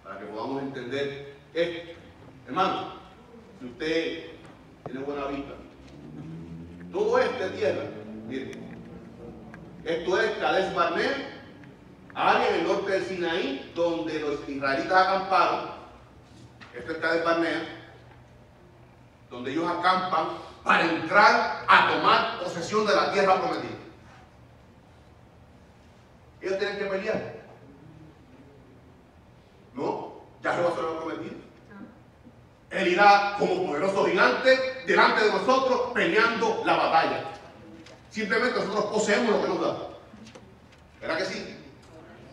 [SPEAKER 1] para que podamos entender esto. Hermano, si usted tiene buena vista, todo esto es tierra. Miren, esto es Cades Barnea, área en el norte del Sinaí, donde los israelitas acamparon. Esto es Cades Barnea, donde ellos acampan para entrar a tomar posesión de la tierra prometida. Ellos tienen que pelear. ¿No? Ya Jehová se lo ha prometido. Él irá como poderoso gigante delante de nosotros peleando la batalla. Simplemente nosotros poseemos lo que nos da. ¿Verdad que sí?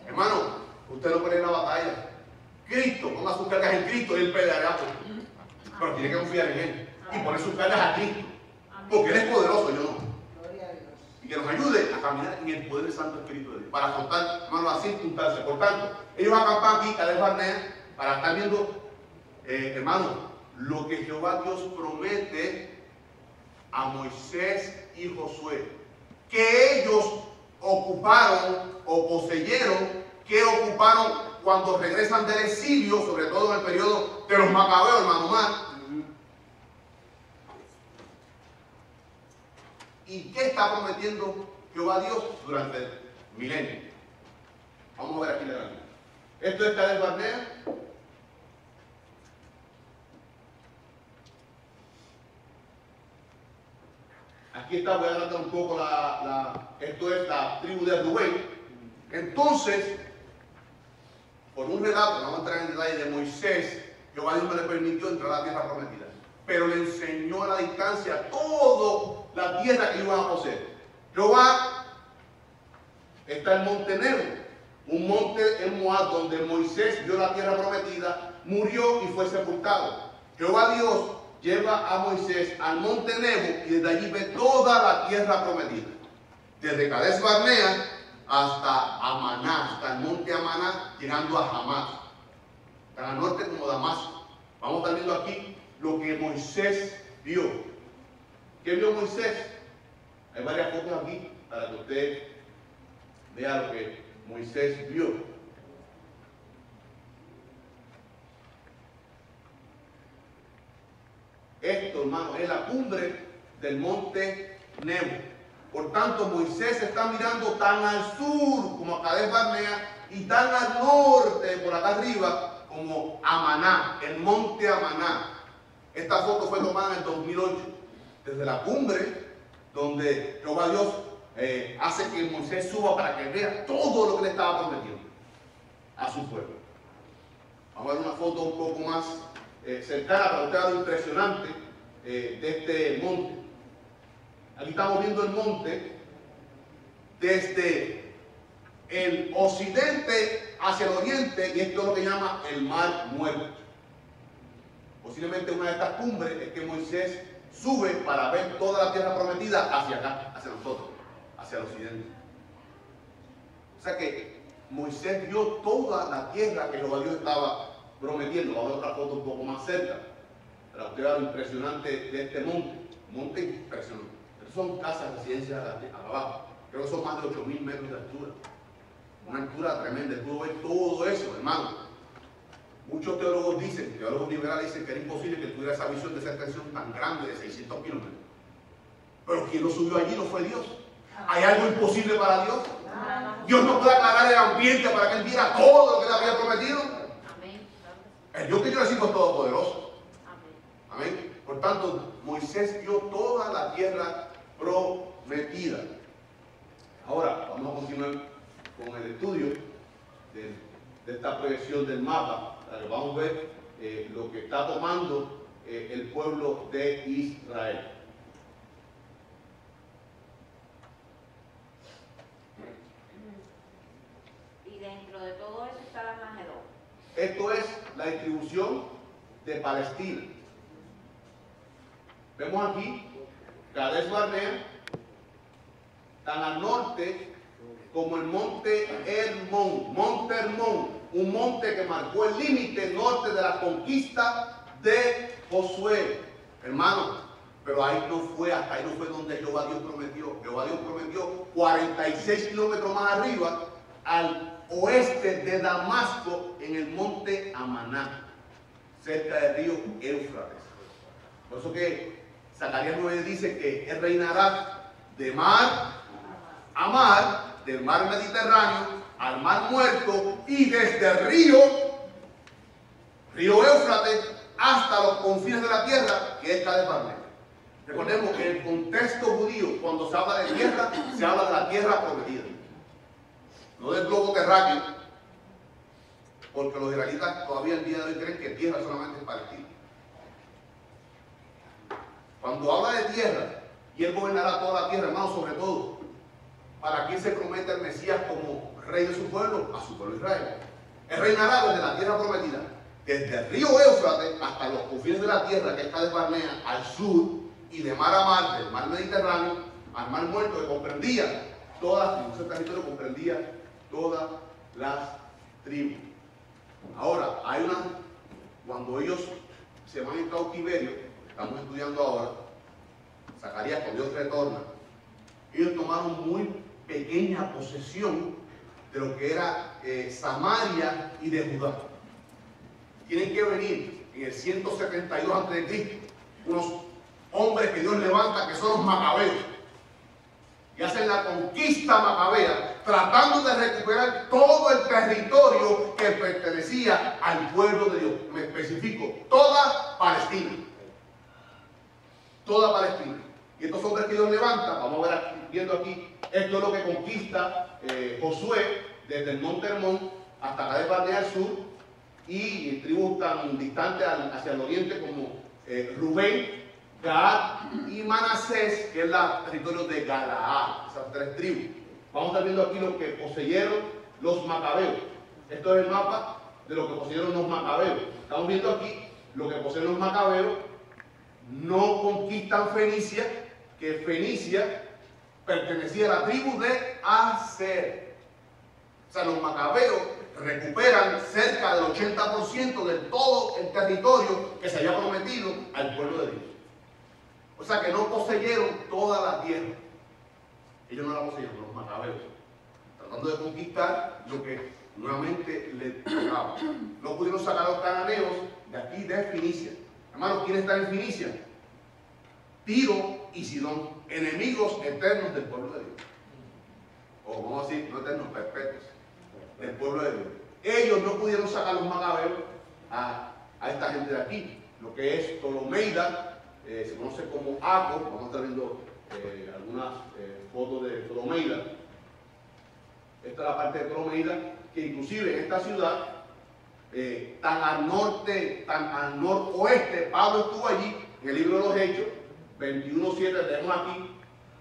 [SPEAKER 1] Hermano, usted no pelea en la batalla. Cristo, ponga sus cargas en Cristo y Él peleará. Pero tiene que confiar en Él y poner sus cargas a Cristo, porque Él es poderoso, yo no. Y que nos ayude a caminar en el poder del Santo Espíritu de Dios, para afrontar, hermano, las circunstancias. Por tanto, ellos acampan aquí, Cades Barnea, para estar viendo, hermano, lo que Jehová Dios promete a Moisés y Josué, que ellos ocuparon o poseyeron, que ocuparon cuando regresan del exilio, sobre todo en el periodo de los Macabeos, hermano Omar. ¿Y qué está prometiendo Jehová Dios durante el milenio? Vamos a ver aquí la gráfica. Esto es Cades Barnea. Aquí está, voy a adelantar un poco esto es la tribu de Rubén. Entonces, por un relato, no vamos a entrar en detalle, de Moisés, Jehová Dios no le permitió entrar a la tierra prometida, pero le enseñó a la distancia toda la tierra que iban a poseer. Jehová está el monte Nebo, un monte en Moab donde Moisés vio la tierra prometida, murió y fue sepultado. Jehová Dios lleva a Moisés al monte Nebo y desde allí ve toda la tierra prometida, desde Cades Barnea hasta Amaná, hasta el monte Amaná, llegando a Hamat, tan al norte como Damasco. Vamos a estar viendo aquí lo que Moisés vio. ¿Qué vio Moisés? Hay varias fotos aquí para que usted vea lo que Moisés vio. Esto, hermano, es la cumbre del monte Nebo. Por tanto, Moisés está mirando tan al sur como a Cades Barnea y tan al norte, por acá arriba, como Amaná, el monte Amaná. Esta foto fue tomada en el 2008, desde la cumbre, donde Jehová Dios hace que Moisés suba para que vea todo lo que le estaba prometiendo a su pueblo. Vamos a ver una foto un poco más cercana para usted, lo impresionante de este monte. Aquí estamos viendo el monte desde el occidente hacia el oriente, y esto es lo que llama el Mar Muerto. Posiblemente una de estas cumbres es que Moisés sube para ver toda la tierra prometida hacia acá, hacia nosotros, hacia el occidente. O sea que Moisés vio toda la tierra que Jehová Dios estaba prometiendo. Vamos a ver otra foto un poco más cerca para usted ver lo impresionante de este monte. Monte impresionante. Son casas, residencias abajo. Creo que son más de 8.000 metros de altura. Una altura tremenda. Pudo ver todo eso, hermano. Muchos teólogos dicen, teólogos liberales dicen que era imposible que tuviera esa visión de esa extensión tan grande de 600 kilómetros. Pero quien lo subió allí no fue Dios. ¿Hay algo imposible para Dios? Dios no puede aclarar el ambiente para que él viera todo lo que le había prometido. El Dios que yo le sirvo es todopoderoso. Amén. Por tanto, Moisés vio toda la tierra prometida. Ahora vamos a continuar con el estudio de esta proyección del mapa, para que vamos a ver lo que está tomando el pueblo de Israel.
[SPEAKER 2] Y dentro de todo eso está la Magedón.
[SPEAKER 1] Esto es la distribución de Palestina. Vemos aquí Cades Barnea, tan al norte como el monte Hermón, un monte que marcó el límite norte de la conquista de Josué. Hermano, pero ahí no fue, hasta ahí no fue donde Jehová Dios prometió. Jehová Dios prometió 46 kilómetros más arriba, al oeste de Damasco, en el monte Amaná, cerca del río Éufrates. Por eso que Zacarías 9 dice que él reinará de mar a mar, del mar Mediterráneo al mar Muerto, y desde el río Éufrates hasta los confines de la tierra, que es Cades Barnea. Recordemos que en el contexto judío, cuando se habla de tierra, se habla de la tierra prometida, no del globo terráqueo, porque los israelitas todavía el día de hoy creen que tierra solamente es Palestina. Cuando habla de tierra, y él gobernará toda la tierra, hermano, sobre todo, ¿para quién se promete el Mesías como rey de su pueblo? A su pueblo Israel. Él reinará desde la tierra prometida, desde el río Éufrates hasta los confines de la tierra, que está de Barnea, al sur, y de mar a mar, del mar Mediterráneo al mar Muerto, que comprendía todas las tribus. Ese territorio comprendía todas las tribus. Ahora, cuando ellos se van en cautiverio, estamos estudiando ahora, Zacarías, cuando Dios retorna, ellos tomaron muy pequeña posesión de lo que era Samaria y de Judá. Tienen que venir en el 172 a.C. unos hombres que Dios levanta, que son los macabeos, y hacen la conquista macabea, tratando de recuperar todo el territorio que pertenecía al pueblo de Dios. Me especifico, toda Palestina. Toda Palestina. Y estos hombres que Dios levanta, vamos a ver aquí, viendo aquí, esto es lo que conquista Josué desde el monte Hermón hasta Cades Barnea al sur, y tribus tan distantes hacia el oriente como Rubén, Gad y Manasés, que es el territorio de Galaad, esas tres tribus. Vamos a estar viendo aquí lo que poseyeron los macabeos. Esto es el mapa de lo que poseyeron los macabeos. Estamos viendo aquí lo que poseyeron los macabeos. No conquistan Fenicia, que Fenicia pertenecía a la tribu de Aser. O sea, los macabeos recuperan cerca del 80% de todo el territorio que se había prometido al pueblo de Dios. O sea que no poseyeron toda la tierra. Ellos no la poseyeron, los macabeos, tratando de conquistar lo que nuevamente les tocaba. No pudieron sacar a los cananeos de aquí, de Fenicia. Hermanos, ¿quiénes están en Fenicia? Tiro y Sidón, enemigos eternos del pueblo de Dios. O vamos a decir, no eternos, perpetuos del pueblo de Dios. Ellos no pudieron sacar los macabeos a esta gente de aquí. Lo que es Ptolomeida, se conoce como Aco. Vamos a estar viendo algunas fotos de Ptolomeida. Esta es la parte de Ptolomeida, que inclusive en esta ciudad, tan al norte, tan al noroeste, Pablo estuvo allí, en el libro de los Hechos, 21:7, tenemos aquí,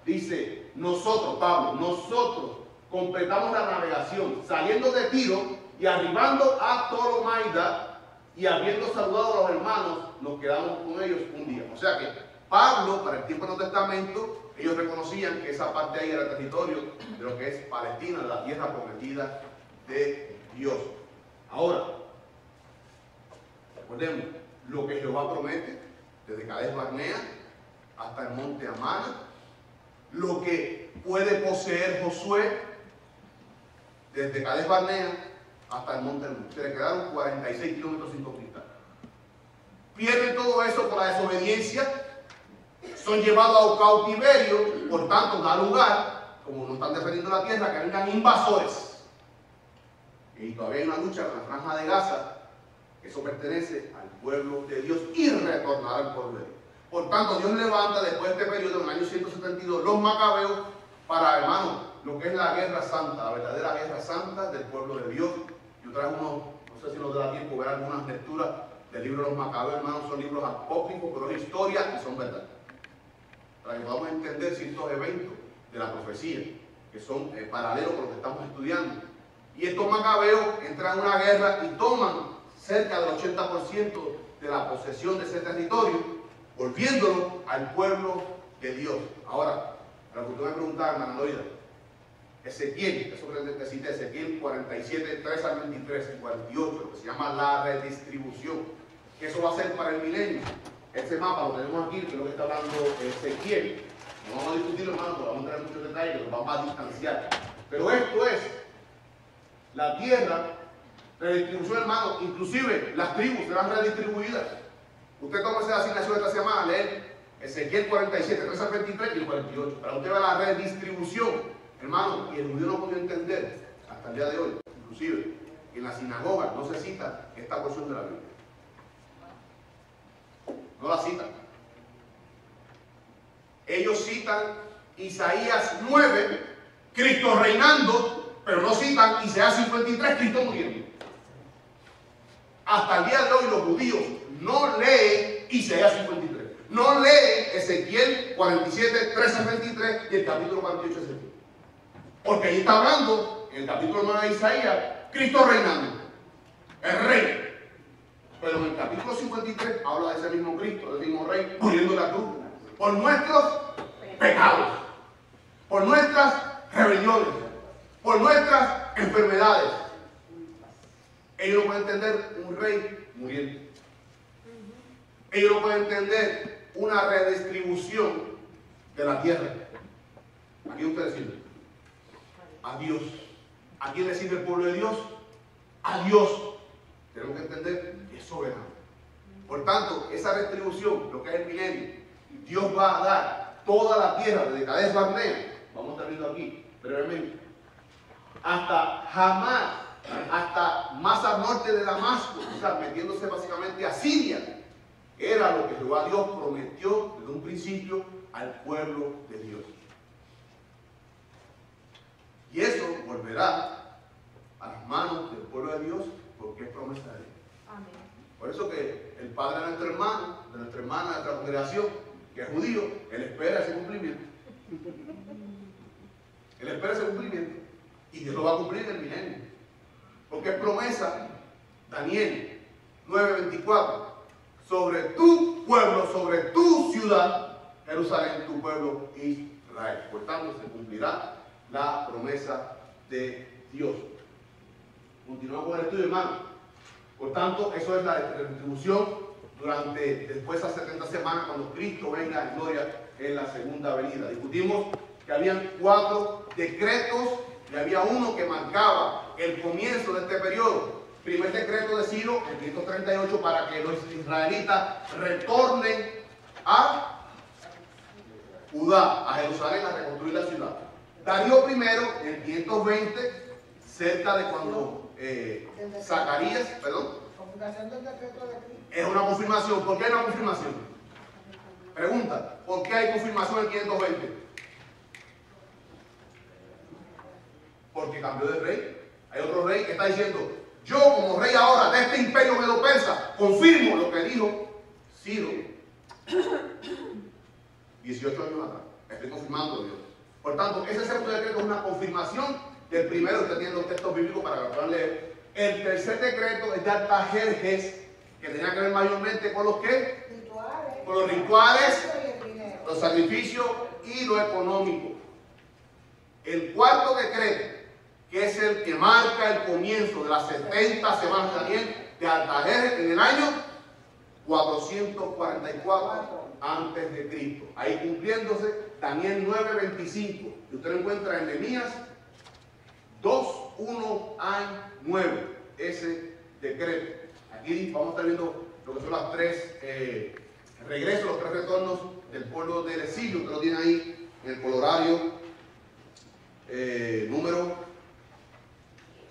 [SPEAKER 1] dice, nosotros, Pablo, nosotros completamos la navegación, saliendo de Tiro y arribando a Ptolomeida, y habiendo saludado a los hermanos, nos quedamos con ellos un día. O sea que Pablo, para el tiempo del Nuevo Testamento, ellos reconocían que esa parte de ahí era el territorio de lo que es Palestina, de la tierra prometida de Dios. Ahora, recordemos lo que Jehová promete, desde Cades Barnea hasta el monte Amana, lo que puede poseer Josué desde Cades Barnea hasta el monte Hermón. Se le quedaron 46 kilómetros sin conquistar. Pierden todo eso por la desobediencia, son llevados a cautiverio, por tanto da lugar, como no están defendiendo la tierra, que vengan invasores. Y todavía hay una lucha con la franja de Gaza, que eso pertenece al pueblo de Dios y retornará al pueblo de Dios. Por tanto, Dios levanta después de este periodo, en el año 172, los macabeos para, hermanos, lo que es la guerra santa, la verdadera guerra santa del pueblo de Dios. Yo traigo unos, no sé si nos da tiempo ver algunas lecturas del libro de los macabeos, hermanos, son libros apócrifos, pero es historia y son verdad. Para que podamos entender ciertos eventos de la profecía, que son paralelos con lo que estamos estudiando. Y estos macabeos entran en una guerra y toman cerca del 80% de la posesión de ese territorio, volviéndolo al pueblo de Dios. Ahora, para que usted me preguntara, hermano Loida, Ezequiel, eso que te cité, Ezequiel 47, 3 al 23 y 48, lo que se llama la redistribución, que eso va a ser para el milenio. Este mapa lo tenemos aquí, que es lo que está hablando Ezequiel. No vamos a discutirlo, hermano, porque vamos a entrar en muchos detalles, nos vamos a distanciar. Pero esto es la tierra, redistribución, hermano, inclusive las tribus serán redistribuidas. Usted toma esa asignación esta semana, leer Ezequiel 47, 3 al 23 y el 48. Para usted ver la redistribución, hermano, y el judío no podía entender hasta el día de hoy, inclusive, que en la sinagoga no se cita esta porción de la Biblia. No la citan. Ellos citan Isaías 9, Cristo reinando, pero no citan Isaías 53, Cristo muriendo. Hasta el día de hoy los judíos no leen Isaías 53, no leen Ezequiel 47, 3 al 23 y el capítulo 48 de Ezequiel. Porque ahí está hablando, en el capítulo 9 de Isaías, Cristo reinando, el rey. Pero en el capítulo 53 habla de ese mismo Cristo, del mismo rey, muriendo en la cruz, por nuestros pecados, por nuestras rebeliones, por nuestras enfermedades. Ellos no pueden entender un rey muriendo. Ellos no pueden entender una redistribución de la tierra. ¿A quién usted le sirve? A Dios. ¿A quién le sirve el pueblo de Dios? A Dios. Tenemos que entender que es soberano. Por tanto, esa restribución, lo que es el milenio, Dios va a dar toda la tierra desde Cades Barnea vamos a estar viendo aquí brevemente, hasta jamás, hasta más al norte de Damasco, o sea, metiéndose básicamente a Siria, era lo que Jehová Dios prometió desde un principio al pueblo de Dios. Y eso volverá a las manos del pueblo de Dios porque es promesa de Dios.
[SPEAKER 2] Amén.
[SPEAKER 1] Por eso que el padre de nuestro hermano, de nuestra hermana, de nuestra congregación, que es judío, él espera ese cumplimiento. Él espera ese cumplimiento. Y Dios lo va a cumplir en el milenio. Porque es promesa, Daniel 9:24, sobre tu pueblo, sobre tu ciudad, Jerusalén, tu pueblo Israel. Por tanto, se cumplirá la promesa de Dios. Continuamos con el estudio, hermano. Por tanto, eso es la retribución después de esas 70 semanas, cuando Cristo venga en gloria en la segunda venida. Discutimos que habían 4 decretos y había uno que marcaba el comienzo de este periodo. Primer decreto de Ciro, el 538, para que los israelitas retornen a Judá, a Jerusalén, a reconstruir la ciudad. Darío primero, en el 520, cerca de cuando Zacarías,
[SPEAKER 3] Confirmación del decreto de Cristo.
[SPEAKER 1] es una confirmación. ¿Por qué hay una confirmación? Pregunta, ¿por qué hay confirmación en el 520? Porque cambió de rey. Hay otro rey que está diciendo, yo como rey ahora de este imperio medo-persa, confirmo lo que dijo Ciro 18 años atrás. Estoy confirmando Dios. Por tanto, ese segundo decreto es una confirmación del primero. Usted tiene los textos bíblicos para que lo puedan leer. El tercer decreto es de Artajerjes, que tenía que ver mayormente con los ¿qué?
[SPEAKER 3] Rituales.
[SPEAKER 1] Con los rituales,
[SPEAKER 3] Y el dinero.
[SPEAKER 1] los sacrificios y lo económico. El cuarto decreto, que es el que marca el comienzo de las 70 semanas también de Artajerjes en el año 444 antes de Cristo. Ahí cumpliéndose Daniel 9:25, que usted lo encuentra en Nehemías 2:1 al 9, ese decreto. Aquí vamos a estar viendo lo que son las 3 regresos, los 3 retornos del pueblo del exilio. Usted lo tiene ahí en el colorario número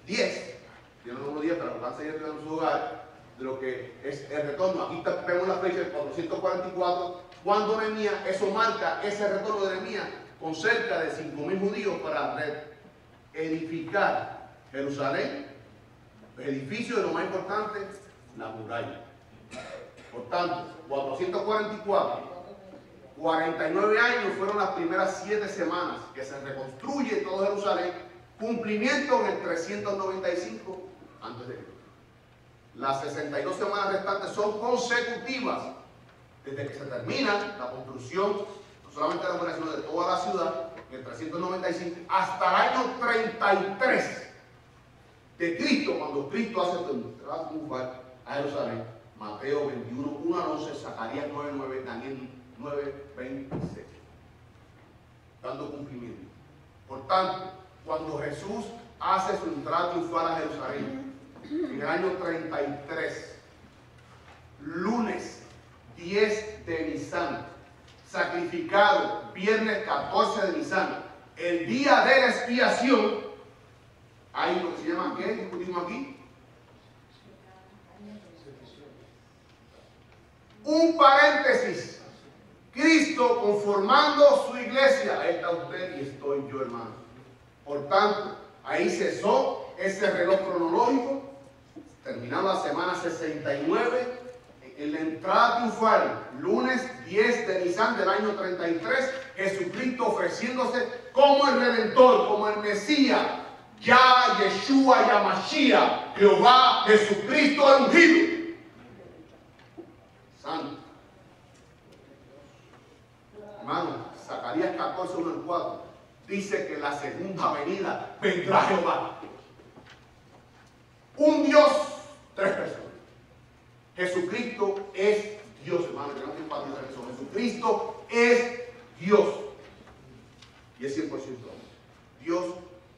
[SPEAKER 1] 10. Tiene el número 10 para que puedan seguir en su hogar de lo que es el retorno. Aquí vemos la fecha del 444. Cuando Nehemías, eso marca ese retorno de Nehemías con cerca de 5.000 judíos para edificar Jerusalén, el edificio de lo más importante, la muralla. Por tanto, 444, 49 años fueron las primeras 7 semanas que se reconstruye todo Jerusalén, cumplimiento en el 395 antes de Cristo. Las 62 semanas restantes son consecutivas desde que se termina la construcción, no solamente de la muralla, sino de toda la ciudad, en el 395 hasta el año 33 de Cristo, cuando Cristo hace triunfar a Jerusalén. Mateo 21, 1 al 11, Zacarías 9, 9, Daniel 9, 26. Dando cumplimiento. Por tanto, cuando Jesús hace su entrada triunfal a Jerusalén, en el año 33, lunes 10 de Nisan, sacrificado viernes 14 de Nisan, el día de la expiación, hay lo que se llama, ¿qué discutimos aquí? Un paréntesis. Cristo conformando su iglesia. Ahí está usted y estoy yo, hermano. Por tanto, ahí cesó ese reloj cronológico, terminando la semana 69, en la entrada triunfal, lunes 10 de Nisan del año 33, Jesucristo ofreciéndose como el Redentor, como el Mesías, ya Yeshua, ya Mashiach, Jehová, Jesucristo el ungido. Santo. Hermano, Zacarías 14, 1 al 4, dice que la segunda venida vendrá Jehová. Un Dios, 3 personas. Jesucristo es Dios, hermano. Tenemos que enfatizar eso. Jesucristo es Dios. Y es 100% hombre. Dios,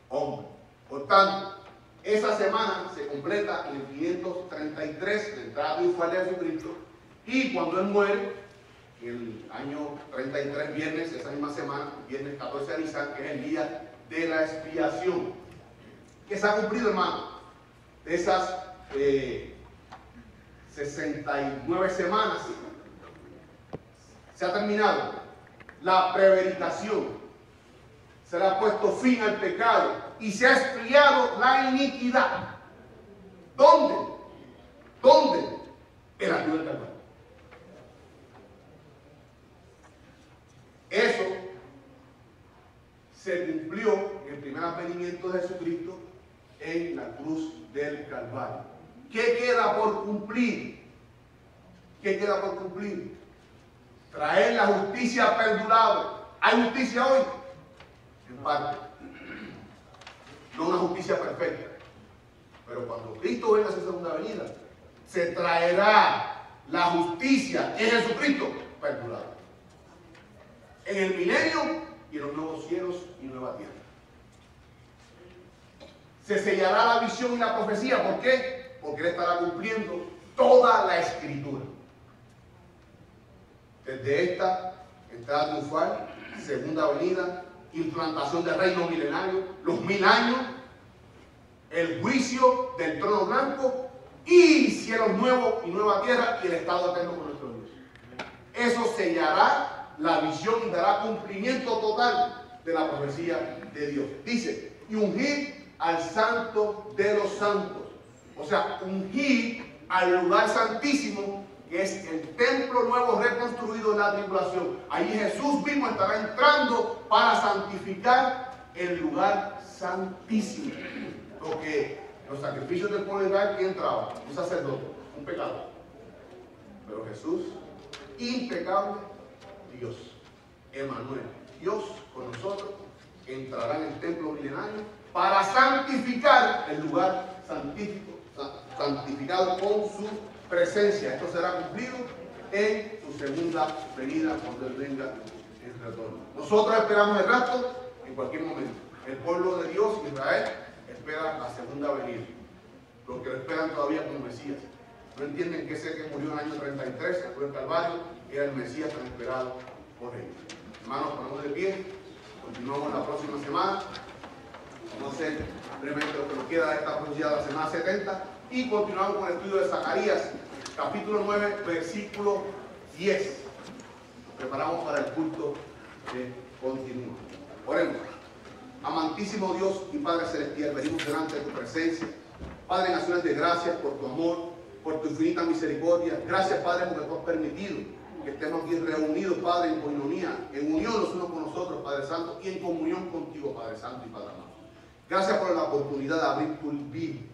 [SPEAKER 1] hombre. Por tanto, esa semana se completa en el 533, la entrada triunfal de Jesucristo. Y cuando Él muere, el año 33, viernes, esa misma semana, viernes 14 de Nisan, que es el día de la expiación, que se ha cumplido, hermano, de esas 69 semanas. Se ha terminado la prevaricación, se le ha puesto fin al pecado y se ha expiado la iniquidad. ¿Dónde? ¿Dónde? En la cruz del Calvario. Eso se cumplió en el primer advenimiento de Jesucristo en la cruz del Calvario. ¿Qué queda por cumplir? ¿Qué queda por cumplir? Traer la justicia perdurable. ¿Hay justicia hoy? En parte. No una justicia perfecta. Pero cuando Cristo venga a su segunda venida, se traerá la justicia en Jesucristo perdurable. En el milenio y en los nuevos cielos y nueva tierra. Se sellará la visión y la profecía. ¿Por qué? Porque Él estará cumpliendo toda la Escritura. Desde esta entrada triunfal, segunda venida, implantación del reino milenario, los 1000 años, el juicio del trono blanco y cielos nuevos y nueva tierra y el estado eterno con nuestro Dios. Eso sellará la visión y dará cumplimiento total de la profecía de Dios. Dice, y ungir al santo de los santos. O sea, ungir al lugar santísimo, que es el templo nuevo reconstruido en la tribulación. Ahí Jesús mismo estará entrando para santificar el lugar santísimo. Porque los sacrificios del pueblo de Israel, ¿quién entraba? Un sacerdote, un pecador. Pero Jesús, impecable Dios, Emmanuel, Dios con nosotros, entrará en el templo milenario para santificar el lugar santificado con su presencia. Esto será cumplido en su segunda venida cuando Él venga en retorno. Nosotros esperamos el rapto en cualquier momento. El pueblo de Dios, Israel, espera la segunda venida. Los que lo esperan todavía como Mesías. No entienden que ese que murió en el año 33, en el Calvario, era el Mesías tan esperado por ellos. Hermanos, ponemos de pie. Continuamos la próxima semana. Vamos a hacer brevemente lo que nos queda de esta profecía de la semana 70. Y continuamos con el estudio de Zacarías, capítulo 9, versículo 10. Nos preparamos para el culto que continúa. Oremos. Amantísimo Dios y Padre Celestial, venimos delante de tu presencia. Padre, en acciones de gracias por tu amor, por tu infinita misericordia. Gracias, Padre, porque tú has permitido que estemos aquí reunidos, Padre, en coinonía, en unión los unos con nosotros, Padre Santo, y en comunión contigo, Padre Santo y Padre amado. Gracias por la oportunidad de abrir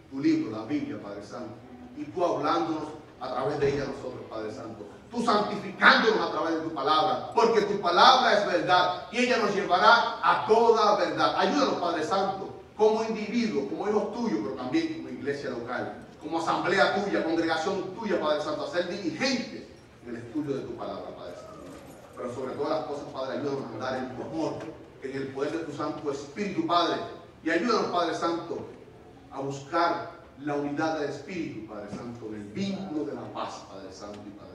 [SPEAKER 1] tu libro, la Biblia, Padre Santo, y tú hablándonos a través de ella a nosotros, Padre Santo. Tú santificándonos a través de tu palabra, porque tu palabra es verdad y ella nos llevará a toda verdad. Ayúdanos, Padre Santo, como individuos, como hijos tuyos, pero también como iglesia local, como asamblea tuya, congregación tuya, Padre Santo, a ser diligentes en el estudio de tu palabra, Padre Santo. Pero sobre todas las cosas, Padre, ayúdanos a andar en tu amor, en el poder de tu Santo Espíritu, Padre. Y ayúdanos, Padre Santo, a buscar la unidad del Espíritu, Padre Santo, en el vínculo de la paz, Padre Santo y Padre.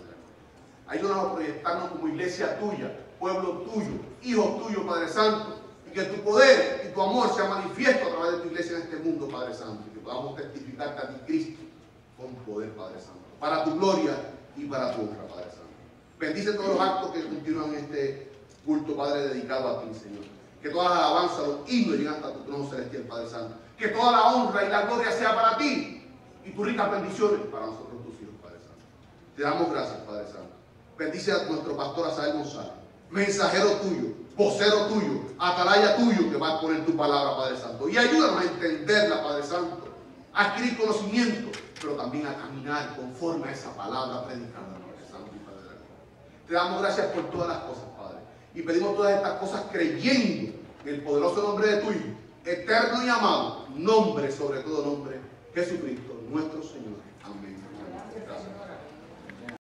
[SPEAKER 1] Ayúdanos a proyectarnos como iglesia tuya, pueblo tuyo, hijos tuyos, Padre Santo, y que tu poder y tu amor sea manifiesto a través de tu iglesia en este mundo, Padre Santo, y que podamos testificarte a ti, Cristo, con poder, Padre Santo, para tu gloria y para tu honra, Padre Santo. Bendice todos los actos que continúan en este culto, Padre, dedicado a ti, Señor. Que todas las alabanzas, los himnos lleguen hasta tu trono celestial, Padre Santo. Que toda la honra y la gloria sea para ti y tus ricas bendiciones para nosotros, tus hijos, Padre Santo. Te damos gracias, Padre Santo. Bendice a nuestro pastor Asael González, mensajero tuyo, vocero tuyo, atalaya tuyo que va a poner tu palabra, Padre Santo. Y ayúdanos a entenderla, Padre Santo, a adquirir conocimiento, pero también a caminar conforme a esa palabra predicada, Padre Santo y Padre Santo. Te damos gracias por todas las cosas, Padre. Y pedimos todas estas cosas creyendo en el poderoso nombre de tu Hijo, eterno y amado, nombre sobre todo nombre, Jesucristo, nuestro Señor.